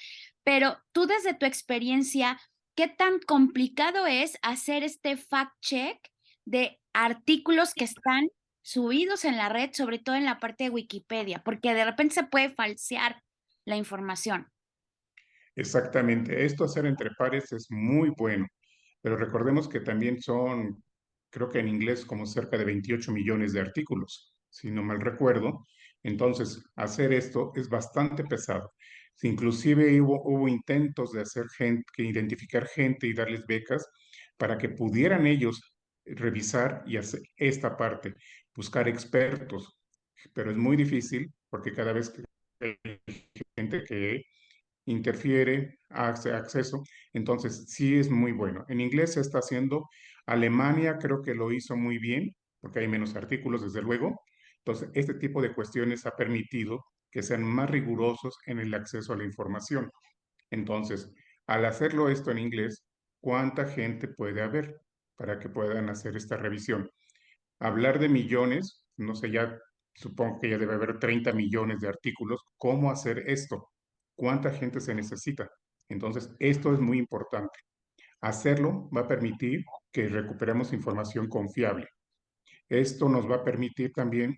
pero tú desde tu experiencia, ¿qué tan complicado es hacer este fact-check de artículos que están subidos en la red, sobre todo en la parte de Wikipedia, porque de repente se puede falsear la información? Exactamente, esto hacer entre pares es muy bueno, pero recordemos que también son, creo que en inglés, como cerca de 28 millones de artículos, si no mal recuerdo. Entonces, hacer esto es bastante pesado. Si inclusive hubo intentos de hacer gente, que identificar gente y darles becas para que pudieran ellos revisar y hacer esta parte, buscar expertos, pero es muy difícil porque cada vez que hay gente que interfiere acceso, entonces sí es muy bueno. En inglés se está haciendo, Alemania creo que lo hizo muy bien, porque hay menos artículos, desde luego. Entonces, este tipo de cuestiones ha permitido que sean más rigurosos en el acceso a la información. Entonces, al hacerlo esto en inglés, ¿cuánta gente puede haber para que puedan hacer esta revisión? Hablar de millones, no sé, ya supongo que ya debe haber 30 millones de artículos. ¿Cómo hacer esto? ¿Cuánta gente se necesita? Entonces, esto es muy importante. Hacerlo va a permitir que recuperemos información confiable. Esto nos va a permitir también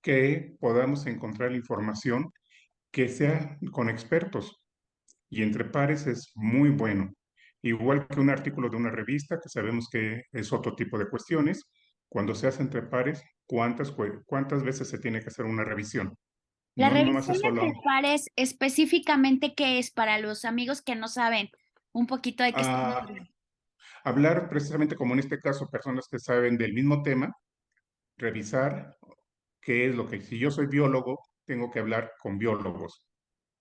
que podamos encontrar información que sea con expertos y entre pares es muy bueno. Igual que un artículo de una revista, que sabemos que es otro tipo de cuestiones, cuando se hace entre pares, ¿cuántas veces se tiene que hacer una revisión? La No nomás revisión es solo entre pares, específicamente, ¿qué es para los amigos que no saben un poquito de qué estamos ah, hablando? hablar precisamente como en este caso, personas que saben del mismo tema, revisar qué es lo que, si yo soy biólogo, tengo que hablar con biólogos.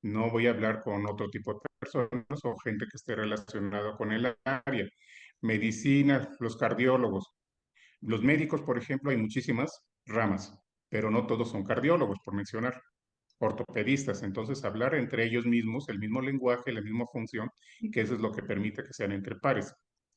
No voy a hablar con otro tipo de personas o gente que esté relacionada con el área. Medicina, los cardiólogos. Los médicos, por ejemplo, hay muchísimas ramas, pero no todos son cardiólogos, por mencionar. Ortopedistas, entonces hablar entre ellos mismos, el mismo lenguaje, la misma función, que eso es lo que permite que sean entre pares.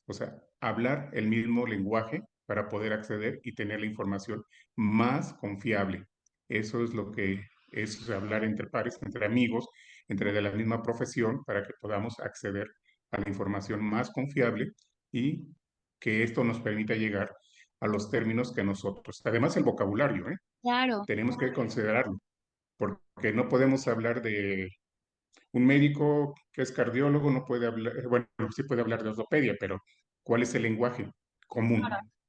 O sea, hablar el mismo lenguaje para poder acceder y tener la información más confiable. Eso es lo que es hablar entre pares, entre amigos, entre de la misma profesión, para que podamos acceder a la información más confiable y que esto nos permita llegar a los términos que nosotros, además el vocabulario, ¿eh? Claro, Tenemos que considerarlo porque no podemos hablar de un médico que es cardiólogo, no puede hablar, bueno, sí puede hablar de ortopedia, pero ¿cuál es el lenguaje común?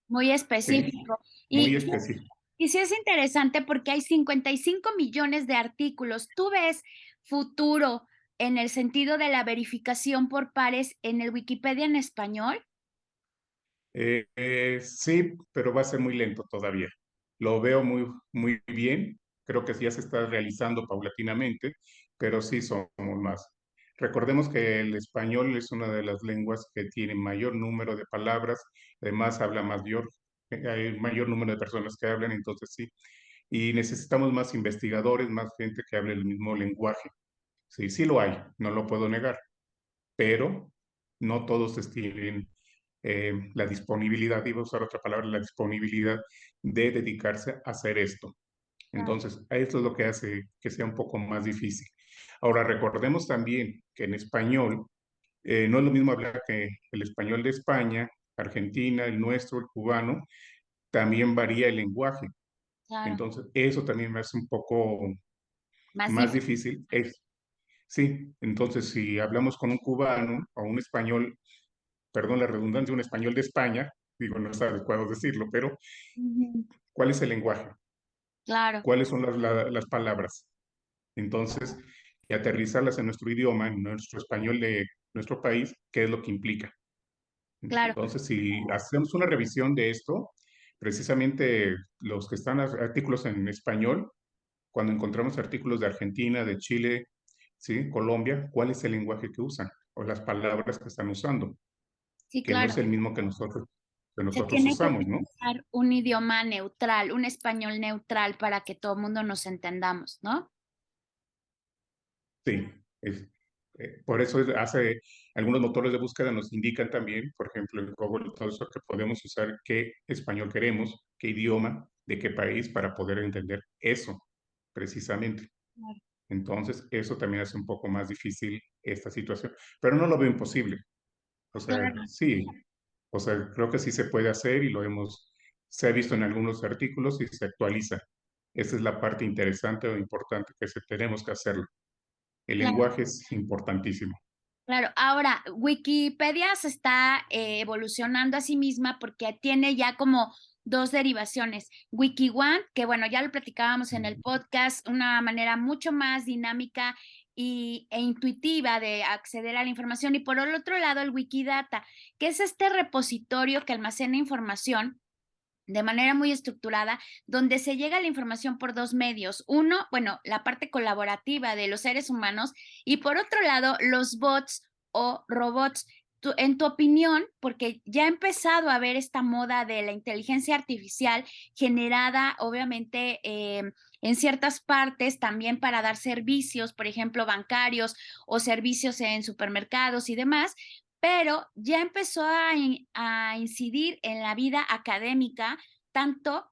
muy ¿Sí? específico. Muy Y, específico. y sí es interesante porque hay 55 millones de artículos. ¿Tú ves futuro en el sentido de la verificación por pares en el Wikipedia en español? Sí, pero va a ser muy lento todavía. Lo veo muy bien. Creo que ya se está realizando paulatinamente, pero sí somos más. Recordemos que el español es una de las lenguas que tiene mayor número de palabras, además habla mayor, hay mayor número de personas que hablan, entonces sí. Y necesitamos más investigadores, más gente que hable el mismo lenguaje. Sí, sí lo hay, no lo puedo negar, pero no todos tienen la disponibilidad, iba a usar otra palabra, la disponibilidad de dedicarse a hacer esto. Entonces, esto es lo que hace que sea un poco más difícil. Ahora, recordemos también que en español no es lo mismo hablar que el español de España, Argentina, el nuestro, el cubano, también varía el lenguaje. Claro, Entonces, eso también me hace un poco más más difícil. difícil. Sí, entonces si hablamos con un cubano o un español, perdón la redundancia, un español de España, digo, no es adecuado decirlo, pero Ujú. ¿cuál es el lenguaje? Claro, ¿Cuáles son las palabras? Entonces, y aterrizarlas en nuestro idioma, en nuestro español de nuestro país, ¿qué es lo que implica? claro. Entonces, si hacemos una revisión de esto, precisamente los que están artículos en español, cuando encontramos artículos de Argentina, de Chile, ¿sí? Colombia, ¿cuál es el lenguaje que usan o las palabras que están usando? Sí, Que no claro. es el mismo que Se nosotros tiene que usamos, ¿no? utilizar un idioma neutral, un español neutral para que todo el mundo nos entendamos, ¿no? Sí, por eso hace algunos motores de búsqueda nos indican también, por ejemplo, en Google, todo eso, que podemos usar qué español queremos, qué idioma, de qué país, para poder entender eso, precisamente. Claro. Entonces, eso también hace un poco más difícil esta situación, pero no lo veo imposible. O sea, Claro. sí, o sea, creo que sí se puede hacer y se ha visto en algunos artículos y se actualiza. Esa es la parte interesante o importante que tenemos que hacerlo. El Claro. lenguaje es importantísimo. Claro, ahora Wikipedia se está evolucionando a sí misma porque tiene ya como dos derivaciones. WikiOne, que bueno, ya lo platicábamos en el podcast, una manera mucho más dinámica e intuitiva de acceder a la información. Y por el otro lado, el Wikidata, que es este repositorio que almacena información de manera muy estructurada, donde se llega a la información por dos medios. Uno, bueno, la parte colaborativa de los seres humanos y por otro lado, los bots o robots. En tu opinión, porque ya ha empezado a haber esta moda de la inteligencia artificial generada, obviamente, en ciertas partes también para dar servicios, por ejemplo, bancarios o servicios en supermercados y demás, pero ya empezó a incidir en la vida académica, tanto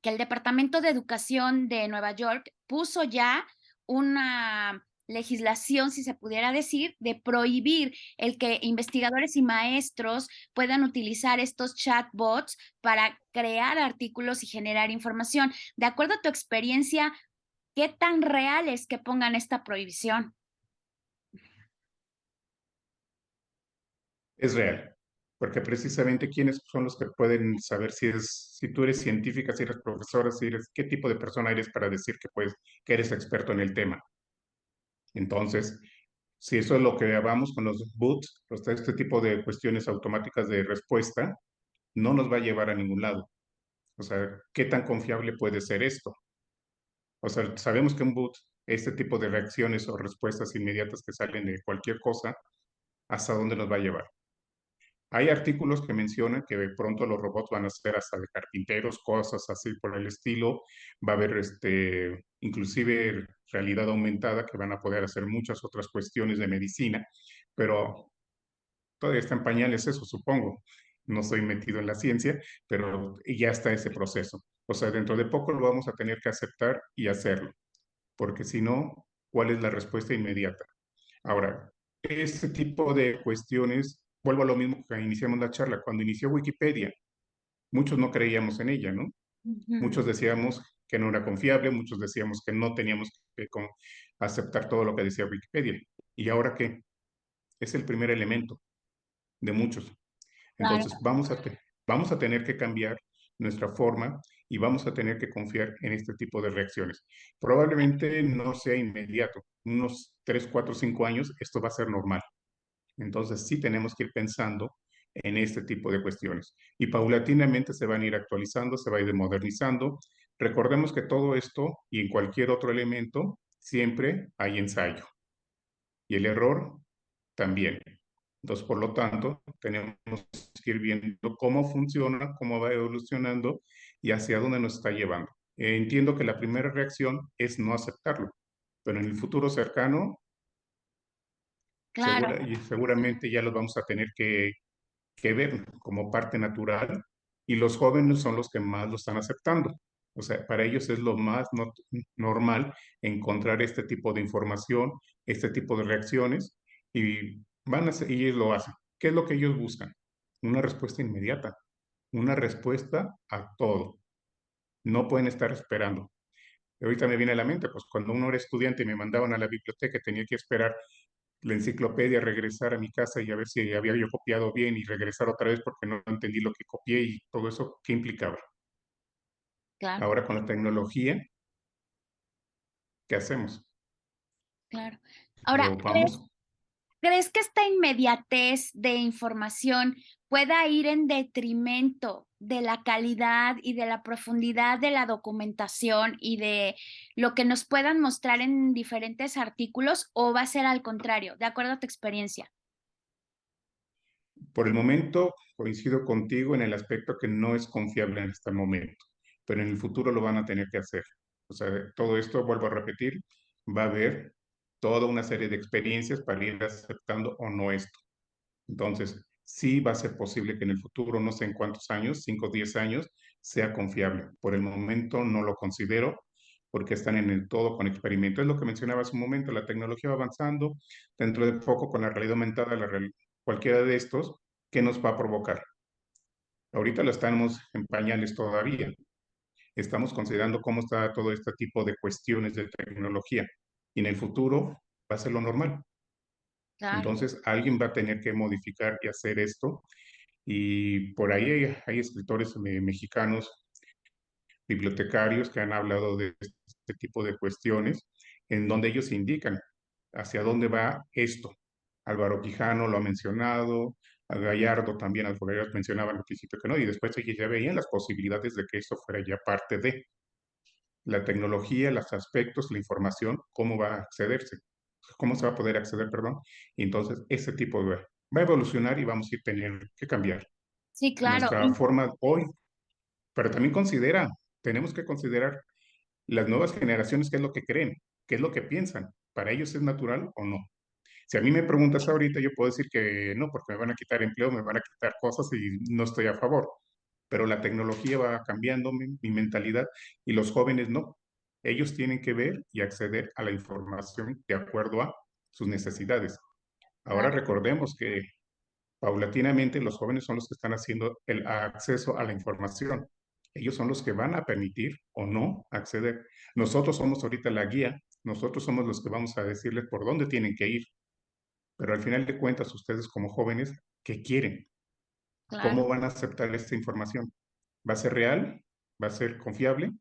que el Departamento de Educación de Nueva York puso ya una legislación, si se pudiera decir, de prohibir el que investigadores y maestros puedan utilizar estos chatbots para crear artículos y generar información. De acuerdo a tu experiencia, ¿qué tan real es que pongan esta prohibición? Es real, porque precisamente quiénes son los que pueden saber si tú eres científica, si eres profesora, si eres, qué tipo de persona eres para decir que eres experto en el tema. Entonces, si eso es lo que vamos con los bots, este tipo de cuestiones automáticas de respuesta, no nos va a llevar a ningún lado. O sea, ¿qué tan confiable puede ser esto? O sea, sabemos que un bot, este tipo de reacciones o respuestas inmediatas que salen de cualquier cosa, ¿hasta dónde nos va a llevar? Hay artículos que mencionan que de pronto los robots van a ser hasta de carpinteros, cosas así por el estilo. Va a haber inclusive realidad aumentada que van a poder hacer muchas otras cuestiones de medicina, pero todavía está en pañales eso, supongo. No estoy metido en la ciencia, pero ya está ese proceso. O sea, dentro de poco lo vamos a tener que aceptar y hacerlo, porque si no, ¿cuál es la respuesta inmediata? Ahora, este tipo de cuestiones, vuelvo a lo mismo que iniciamos la charla, cuando inició Wikipedia, muchos no creíamos en ella, ¿no? Ujú. Muchos decíamos que no era confiable, muchos decíamos que no teníamos que aceptar todo lo que decía Wikipedia. ¿Y ahora qué? Es el primer elemento de muchos. Claro, Entonces, vamos a tener que cambiar nuestra forma y vamos a tener que confiar en este tipo de reacciones. Probablemente no sea inmediato, unos 3, 4, 5 años, esto va a ser normal. Entonces sí tenemos que ir pensando en este tipo de cuestiones. Y paulatinamente se van a ir actualizando, se va a ir modernizando. Recordemos que todo esto y en cualquier otro elemento siempre hay ensayo. Y el error también. Entonces, por lo tanto, tenemos que ir viendo cómo funciona, cómo va evolucionando y hacia dónde nos está llevando. Entiendo que la primera reacción es no aceptarlo, pero en el futuro cercano claro. y seguramente ya los vamos a tener que ver como parte natural y los jóvenes son los que más lo están aceptando. O sea, para ellos es lo más normal encontrar este tipo de información, este tipo de reacciones y y ellos lo hacen. ¿Qué es lo que ellos buscan? Una respuesta inmediata, una respuesta a todo. No pueden estar esperando. Ahorita me viene a la mente, pues cuando uno era estudiante y me mandaban a la biblioteca, tenía que esperar la enciclopedia, regresar a mi casa y a ver si había yo copiado bien y regresar otra vez porque no entendí lo que copié y todo eso, ¿qué implicaba? Claro, Ahora con la tecnología, ¿qué hacemos? claro. Ahora, Lo vamos, ¿crees que esta inmediatez de información pueda ir en detrimento de la calidad y de la profundidad de la documentación y de lo que nos puedan mostrar en diferentes artículos o va a ser al contrario, de acuerdo a tu experiencia? por el momento, coincido contigo en el aspecto que no es confiable en este momento, pero en el futuro lo van a tener que hacer. O sea, todo esto, vuelvo a repetir, va a haber toda una serie de experiencias para ir aceptando o no esto. Entonces, sí va a ser posible que en el futuro, no sé en cuántos años, 5 o 10 años, sea confiable. Por el momento no lo considero porque están en el todo con experimentos. Es lo que mencionaba hace un momento, la tecnología va avanzando, dentro de poco con la realidad aumentada, cualquiera de estos, ¿qué nos va a provocar? Ahorita lo estamos en pañales todavía. Estamos considerando cómo está todo este tipo de cuestiones de tecnología. Y en el futuro va a ser lo normal. Claro, Entonces, alguien va a tener que modificar y hacer esto. Y por ahí hay escritores mexicanos, bibliotecarios, que han hablado de este tipo de cuestiones, en donde ellos indican hacia dónde va esto. Álvaro Quijano lo ha mencionado, a Gallardo también, Alfredo Gallardo mencionaba al principio que no, y después ellos ya veían las posibilidades de que esto fuera ya parte de la tecnología, los aspectos, la información, cómo va a accederse, cómo se va a poder acceder, perdón. Y entonces, ese tipo va a evolucionar y vamos a ir teniendo que cambiar sí, claro. nuestra forma hoy, pero también tenemos que considerar las nuevas generaciones, qué es lo que creen, qué es lo que piensan. ¿Para ellos es natural o no? Si a mí me preguntas ahorita, yo puedo decir que no, porque me van a quitar empleo, me van a quitar cosas y no estoy a favor. Pero la tecnología va cambiando mi mentalidad y los jóvenes no. Ellos tienen que ver y acceder a la información de acuerdo a sus necesidades. Ahora Claro. recordemos que paulatinamente los jóvenes son los que están haciendo el acceso a la información. Ellos son los que van a permitir o no acceder. Nosotros somos ahorita la guía, nosotros somos los que vamos a decirles por dónde tienen que ir, pero al final de cuentas ustedes como jóvenes, ¿qué quieren? Claro. ¿Cómo van a aceptar esta información? ¿Va a ser real? ¿Va a ser confiable?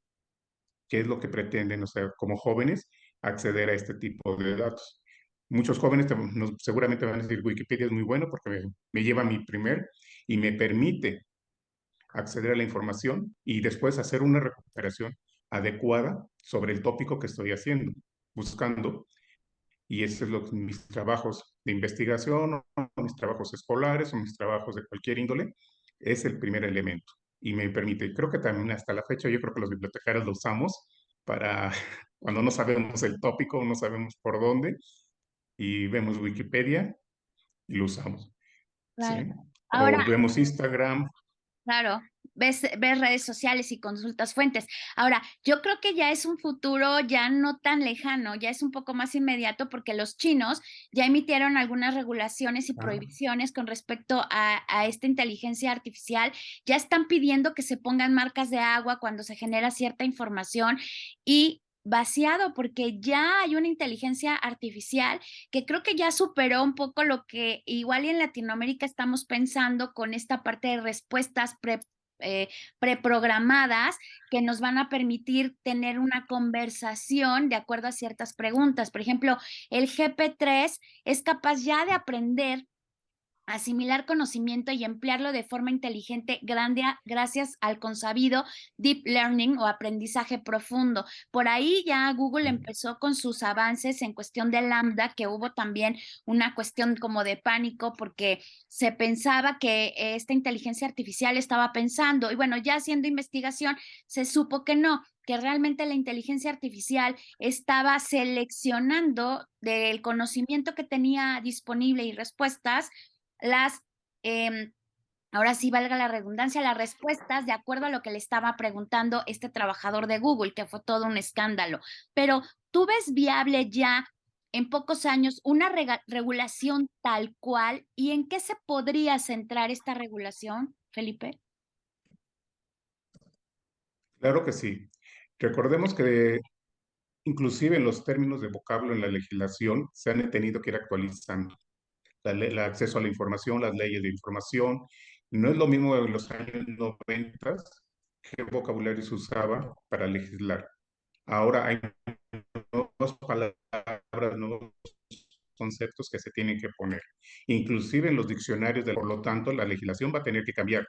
¿Qué es lo que pretenden, o sea, como jóvenes, acceder a este tipo de datos? Muchos jóvenes seguramente van a decir, Wikipedia es muy bueno porque me lleva a mi primer y me permite acceder a la información y después hacer una recuperación adecuada sobre el tópico que estoy haciendo, buscando. Y ese es lo que mis trabajos de investigación, o mis trabajos escolares, o mis trabajos de cualquier índole, es el primer elemento. Y me permite, creo que también hasta la fecha, yo creo que los bibliotecarios lo usamos para cuando no sabemos el tópico, no sabemos por dónde, y vemos Wikipedia y lo usamos, ¿sí? Claro. Ahora, O vemos Instagram. claro, ves redes sociales y consultas fuentes. Ahora, yo creo que ya es un futuro ya no tan lejano, ya es un poco más inmediato porque los chinos ya emitieron algunas regulaciones y Ah, prohibiciones con respecto a esta inteligencia artificial. Ya están pidiendo que se pongan marcas de agua cuando se genera cierta información y vaciado porque ya hay una inteligencia artificial que creo que ya superó un poco lo que igual y en Latinoamérica estamos pensando con esta parte de respuestas eh, preprogramadas que nos van a permitir tener una conversación de acuerdo a ciertas preguntas. Por ejemplo, el GP3 es capaz ya de aprender, asimilar conocimiento y emplearlo de forma inteligente gracias al consabido deep learning o aprendizaje profundo. Por ahí ya Google empezó con sus avances en cuestión de Lambda, que hubo también una cuestión como de pánico porque se pensaba que esta inteligencia artificial estaba pensando y bueno, ya haciendo investigación se supo que no, que realmente la inteligencia artificial estaba seleccionando del conocimiento que tenía disponible y respuestas las, eh, ahora sí valga la redundancia, las respuestas de acuerdo a lo que le estaba preguntando este trabajador de Google, que fue todo un escándalo. Pero ¿tú ves viable ya en pocos años una regulación tal cual? ¿Y en qué se podría centrar esta regulación, Felipe? claro que sí. Recordemos que inclusive en los términos de vocablo en la legislación se han tenido que ir actualizando. El acceso a la información, las leyes de información. No es lo mismo en los años 90 qué vocabulario se usaba para legislar. Ahora hay nuevas palabras, nuevos conceptos que se tienen que poner. Inclusive en los diccionarios, por lo tanto, la legislación va a tener que cambiar.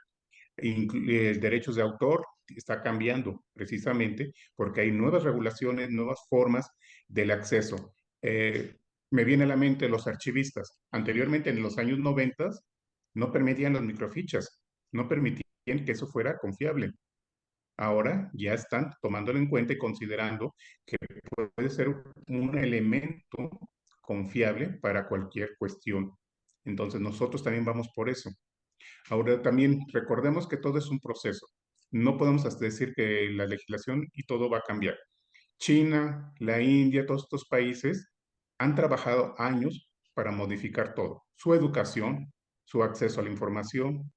Derechos de autor está cambiando precisamente porque hay nuevas regulaciones, nuevas formas del acceso. Me viene a la mente los archivistas. Anteriormente, en los años 90, no permitían las microfichas, no permitían que eso fuera confiable. Ahora ya están tomándolo en cuenta y considerando que puede ser un elemento confiable para cualquier cuestión. Entonces nosotros también vamos por eso. Ahora también recordemos que todo es un proceso. No podemos hasta decir que la legislación y todo va a cambiar. China, la India, todos estos países han trabajado años para modificar todo. Su educación, su acceso a la información,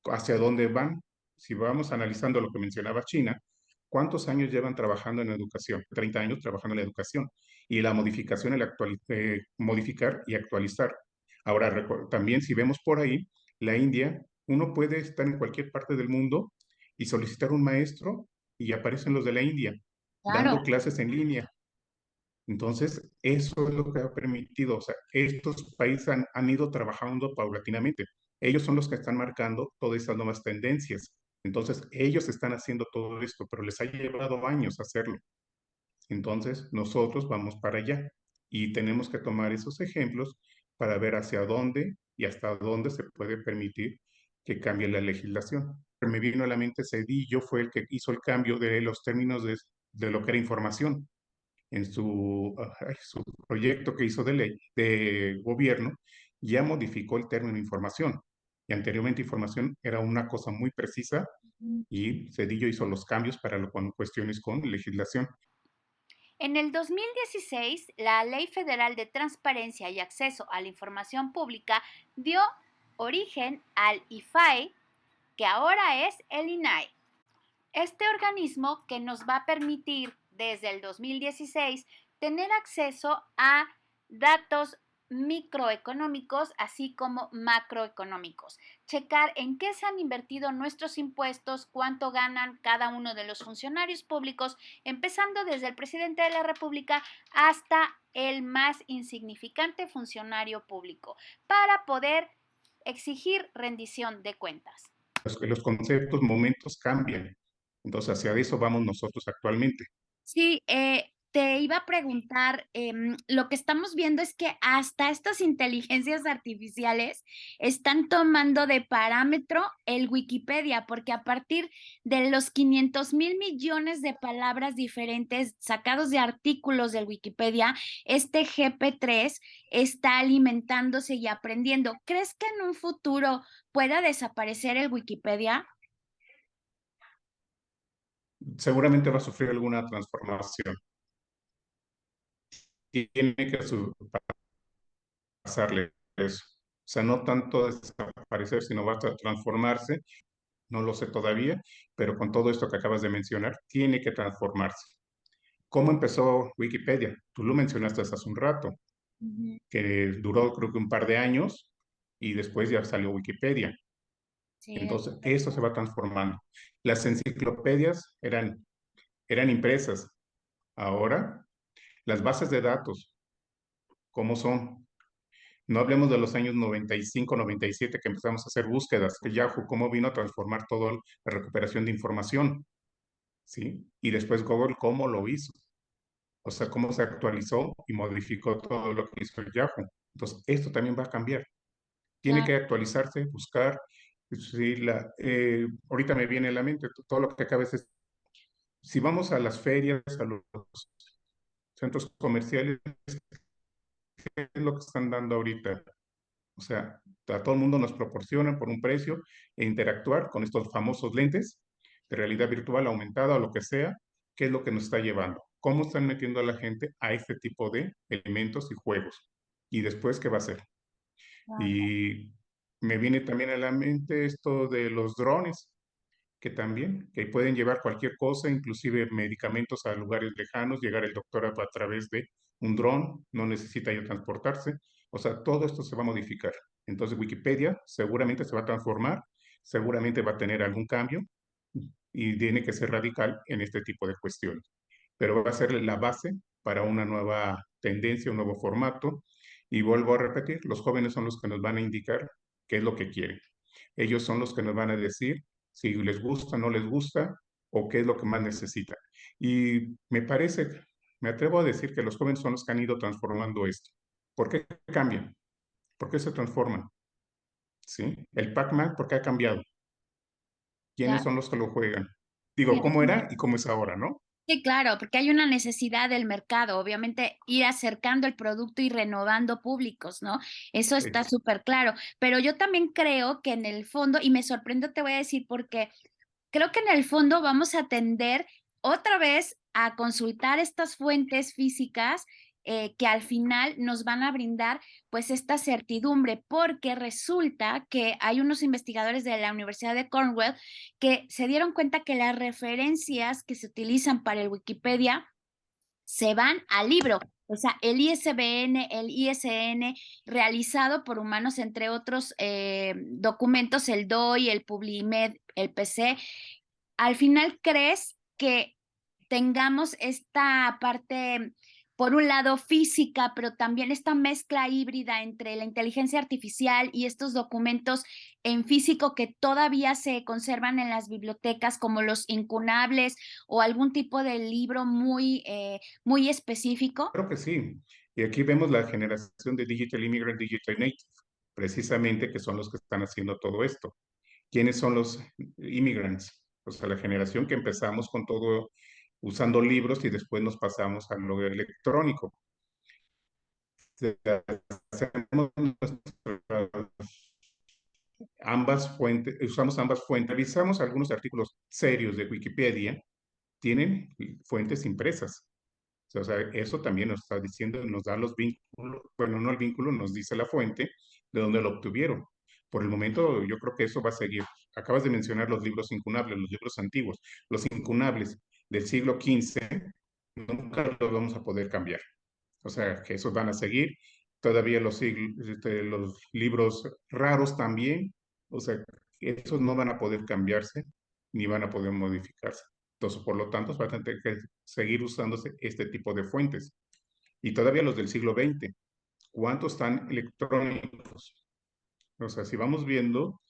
hacia dónde van. Si vamos analizando lo que mencionaba China, ¿cuántos años llevan trabajando en educación? 30 años trabajando en la educación. Y la modificación, modificar y actualizar. Ahora, también si vemos por ahí, la India, uno puede estar en cualquier parte del mundo y solicitar un maestro y aparecen los de la India Claro. dando clases en línea. Entonces, eso es lo que ha permitido, o sea, estos países han ido trabajando paulatinamente. Ellos son los que están marcando todas esas nuevas tendencias. Entonces, ellos están haciendo todo esto, pero les ha llevado años hacerlo. Entonces, nosotros vamos para allá y tenemos que tomar esos ejemplos para ver hacia dónde y hasta dónde se puede permitir que cambie la legislación. Me vino a la mente Cedillo, fue el que hizo el cambio de los términos de lo que era información en su proyecto que hizo de ley, de gobierno, ya modificó el término información. Y anteriormente información era una cosa muy precisa y Cedillo hizo los cambios para cuestiones con legislación. En el 2016, la Ley Federal de Transparencia y Acceso a la Información Pública dio origen al IFAI, que ahora es el INAI. Este organismo que nos va a permitir desde el 2016 tener acceso a datos microeconómicos así como macroeconómicos. Checar en qué se han invertido nuestros impuestos, cuánto ganan cada uno de los funcionarios públicos, empezando desde el presidente de la República hasta el más insignificante funcionario público, para poder exigir rendición de cuentas. Los conceptos, momentos cambian. Entonces, hacia eso vamos nosotros actualmente. Sí, te iba a preguntar, lo que estamos viendo es que hasta estas inteligencias artificiales están tomando de parámetro el Wikipedia, porque a partir de los 500,000 millones de palabras diferentes sacados de artículos del Wikipedia, este GP3 está alimentándose y aprendiendo. ¿Crees que en un futuro pueda desaparecer el Wikipedia? Seguramente va a sufrir alguna transformación. Tiene que pasarle eso. O sea, no tanto desaparecer, sino va a transformarse. No lo sé todavía, pero con todo esto que acabas de mencionar, tiene que transformarse. ¿Cómo empezó Wikipedia? Tú lo mencionaste hace un rato, Ujú. que duró creo que un par de años y después ya salió Wikipedia. Sí, es Entonces, eso se correcto. va transformando. Las enciclopedias eran impresas. Ahora, las bases de datos, ¿cómo son? No hablemos de los años 95, 97 que empezamos a hacer búsquedas. Yahoo, cómo vino a transformar toda la recuperación de información, ¿sí? Y después Google, cómo lo hizo. O sea, cómo se actualizó y modificó todo lo que hizo el Yahoo. Entonces, esto también va a cambiar. Tiene que Claro. actualizarse, buscar. Sí, ahorita me viene a la mente todo lo que acaba de decir. Si vamos a las ferias, a los centros comerciales, ¿qué es lo que están dando ahorita? O sea, a todo el mundo nos proporcionan por un precio e interactuar con estos famosos lentes de realidad virtual aumentada o lo que sea, ¿qué es lo que nos está llevando? ¿Cómo están metiendo a la gente a este tipo de elementos y juegos? Y después, ¿qué va a hacer? Claro. Y me viene también a la mente esto de los drones, que también, que pueden llevar cualquier cosa, inclusive medicamentos a lugares lejanos, llegar el doctor a través de un dron, no necesita ya transportarse. O sea, todo esto se va a modificar. Entonces, Wikipedia seguramente se va a transformar, seguramente va a tener algún cambio y tiene que ser radical en este tipo de cuestiones. Pero va a ser la base para una nueva tendencia, un nuevo formato. Y vuelvo a repetir, los jóvenes son los que nos van a indicar qué es lo que quieren. Ellos son los que nos van a decir si les gusta, no les gusta o qué es lo que más necesitan. Y me parece, me atrevo a decir que los jóvenes son los que han ido transformando esto. ¿Por qué cambian? ¿Por qué se transforman? ¿Sí? El Pac-Man, ¿por qué ha cambiado? ¿Quiénes son Claro. los que lo juegan? Sí, Digo, ¿cómo era y cómo es ahora, no? sí, claro, porque hay una necesidad del mercado, obviamente ir acercando el producto y renovando públicos, ¿no? Eso está Ex- súper claro, pero yo también creo que en el fondo, y me sorprendo, te voy a decir, porque creo que en el fondo vamos a tender otra vez a consultar estas fuentes físicas, que al final nos van a brindar pues esta certidumbre, porque resulta que hay unos investigadores de la Universidad de Cornell que se dieron cuenta que las referencias que se utilizan para el Wikipedia se van al libro. O sea, el ISBN, el ISN, realizado por humanos, entre otros documentos, el DOI, el PubliMed, el PC. Al final, ¿crees que tengamos esta parte, por un lado física, pero también esta mezcla híbrida entre la inteligencia artificial y estos documentos en físico que todavía se conservan en las bibliotecas, como los incunables o algún tipo de libro muy específico? Creo que sí. Y aquí vemos la generación de Digital Immigrant, Digital Native, precisamente que son los que están haciendo todo esto. ¿Quiénes son los immigrants? O sea, la generación que empezamos con todo usando libros y después nos pasamos a lo electrónico. Hacemos ambas fuentes, usamos ambas fuentes, revisamos algunos artículos serios de Wikipedia, tienen fuentes impresas, O sea, eso también nos está diciendo, nos da los vínculos, bueno, no el vínculo, nos dice la fuente de dónde lo obtuvieron. Por el momento, yo creo que eso va a seguir. Acabas de mencionar los libros incunables, los libros antiguos. Los incunables del siglo XV nunca los vamos a poder cambiar. O sea, que esos van a seguir. Todavía los libros raros también. O sea, esos no van a poder cambiarse ni van a poder modificarse. Entonces, por lo tanto, va a tener que seguir usándose este tipo de fuentes. Y todavía los del siglo XX, ¿cuántos están electrónicos? O sea, si vamos viendo,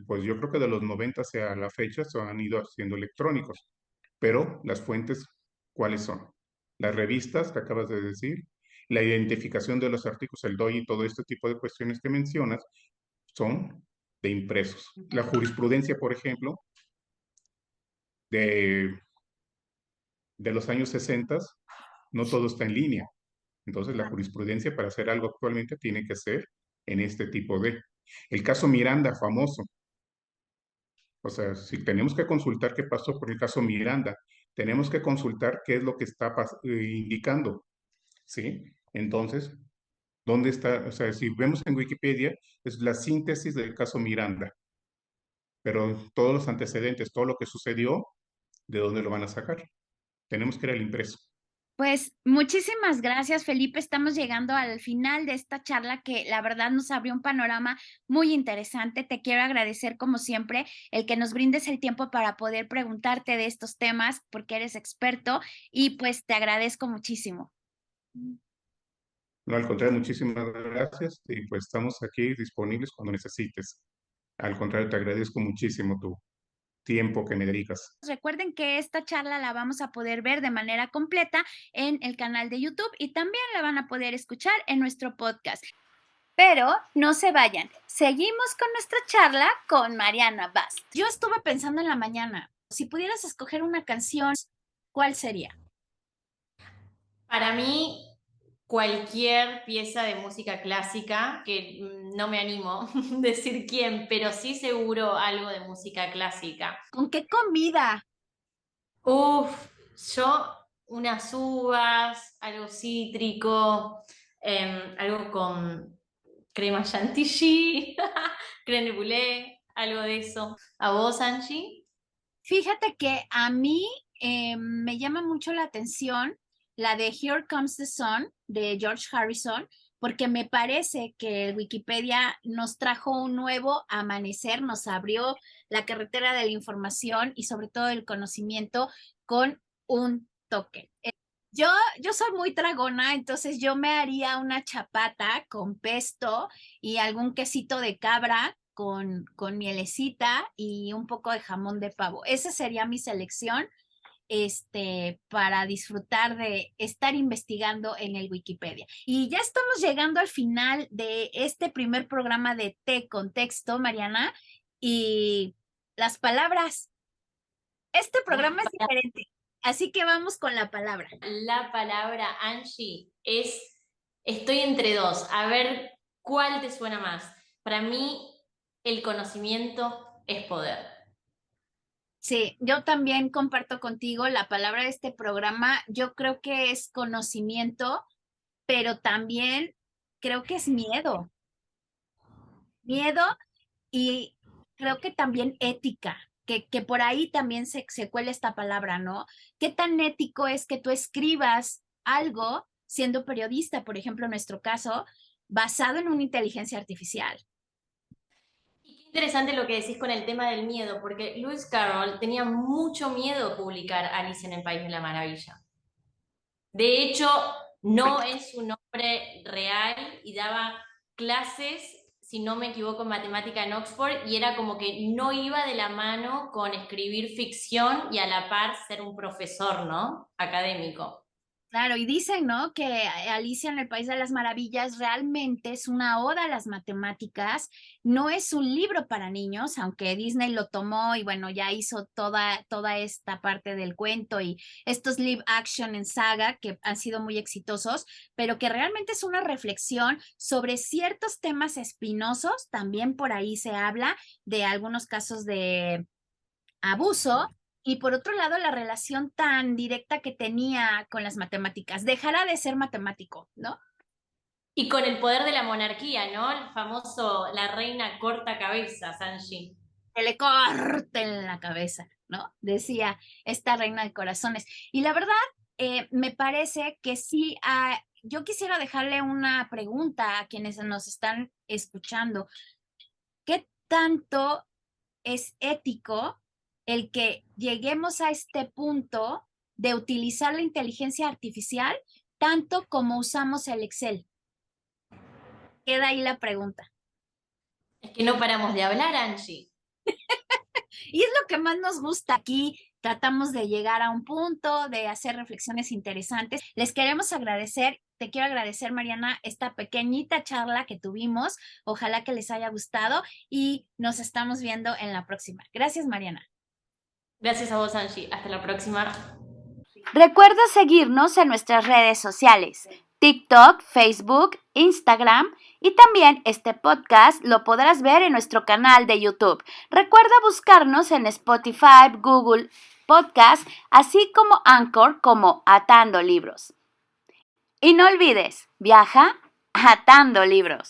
pues yo creo que de los 90 hacia la fecha se han ido haciendo electrónicos. Pero las fuentes, ¿cuáles son? Las revistas que acabas de decir, la identificación de los artículos, el DOI y todo este tipo de cuestiones que mencionas, son de impresos. La jurisprudencia, por ejemplo, de, de los años 60, no todo está en línea. Entonces, la jurisprudencia para hacer algo actualmente tiene que ser en este tipo de. El caso Miranda, famoso. O sea, si tenemos que consultar qué pasó por el caso Miranda, tenemos que consultar qué es lo que está indicando, ¿sí? Entonces, ¿dónde está? O sea, si vemos en Wikipedia, es la síntesis del caso Miranda, pero todos los antecedentes, todo lo que sucedió, ¿de dónde lo van a sacar? Tenemos que ir al impreso. Pues muchísimas gracias, Felipe. Estamos llegando al final de esta charla que la verdad nos abrió un panorama muy interesante. Te quiero agradecer, como siempre, el que nos brindes el tiempo para poder preguntarte de estos temas, porque eres experto y pues te agradezco muchísimo. No, al contrario, muchísimas gracias y pues estamos aquí disponibles cuando necesites. Al contrario, te agradezco muchísimo tu tiempo que me dedicas. Recuerden que esta charla la vamos a poder ver de manera completa en el canal de YouTube y también la van a poder escuchar en nuestro podcast. Pero no se vayan, seguimos con nuestra charla con Mariana Bast. Yo estuve pensando en la mañana, si pudieras escoger una canción, ¿cuál sería? Para mí, cualquier pieza de música clásica, que no me animo a decir quién, pero sí seguro algo de música clásica. ¿Con qué comida? Uf, yo unas uvas, algo cítrico, algo con crema chantilly, crème brûlée, algo de eso. ¿A vos, Angie? Fíjate que a mí me llama mucho la atención la de Here Comes the Sun de George Harrison, porque me parece que Wikipedia nos trajo un nuevo amanecer, nos abrió la carretera de la información y sobre todo el conocimiento con un toque. Yo, yo soy muy tragona, entonces yo me haría una chapata con pesto y algún quesito de cabra con mielecita y un poco de jamón de pavo. Esa sería mi selección, para disfrutar de estar investigando en el Wikipedia. Y ya estamos llegando al final de este primer programa de Te Contexto, Mariana, y las palabras. Este programa es diferente, así que vamos con la palabra. La palabra, Angie, estoy entre dos, a ver cuál te suena más. Para mí, el conocimiento es poder. Sí, yo también comparto contigo la palabra de este programa. Yo creo que es conocimiento, pero también creo que es miedo. Miedo y creo que también ética, que por ahí también se cuela esta palabra, ¿no? ¿Qué tan ético es que tú escribas algo siendo periodista, por ejemplo, en nuestro caso, basado en una inteligencia artificial? Y qué interesante lo que decís con el tema del miedo, porque Lewis Carroll tenía mucho miedo de publicar Alicia en el País de la Maravilla. De hecho, no es su nombre real y daba clases, si no me equivoco, en matemática en Oxford y era como que no iba de la mano con escribir ficción y a la par ser un profesor, ¿no? Académico. Claro, y dicen, ¿no? Que Alicia en el País de las Maravillas realmente es una oda a las matemáticas, no es un libro para niños, aunque Disney lo tomó y bueno, ya hizo toda esta parte del cuento y estos live action en saga que han sido muy exitosos, pero que realmente es una reflexión sobre ciertos temas espinosos, también por ahí se habla de algunos casos de abuso Y por otro lado, la relación tan directa que tenía con las matemáticas. Dejará de ser matemático, ¿no? Y con el poder de la monarquía, ¿no? El famoso, la reina corta cabeza, Sanji. Que le corten la cabeza, ¿no? Decía esta reina de corazones. Y la verdad, me parece que sí, yo quisiera dejarle una pregunta a quienes nos están escuchando. ¿Qué tanto es ético el que lleguemos a este punto de utilizar la inteligencia artificial tanto como usamos el Excel? Queda ahí la pregunta. Es que no paramos de hablar, Angie. Y es lo que más nos gusta aquí. Tratamos de llegar a un punto, de hacer reflexiones interesantes. Les queremos agradecer, te quiero agradecer, Mariana, esta pequeñita charla que tuvimos. Ojalá que les haya gustado y nos estamos viendo en la próxima. Gracias, Mariana. Gracias a vos, Angie. Hasta la próxima. Recuerda seguirnos en nuestras redes sociales, TikTok, Facebook, Instagram y también este podcast lo podrás ver en nuestro canal de YouTube. Recuerda buscarnos en Spotify, Google Podcast, así como Anchor como Atando Libros. Y no olvides, viaja atando libros.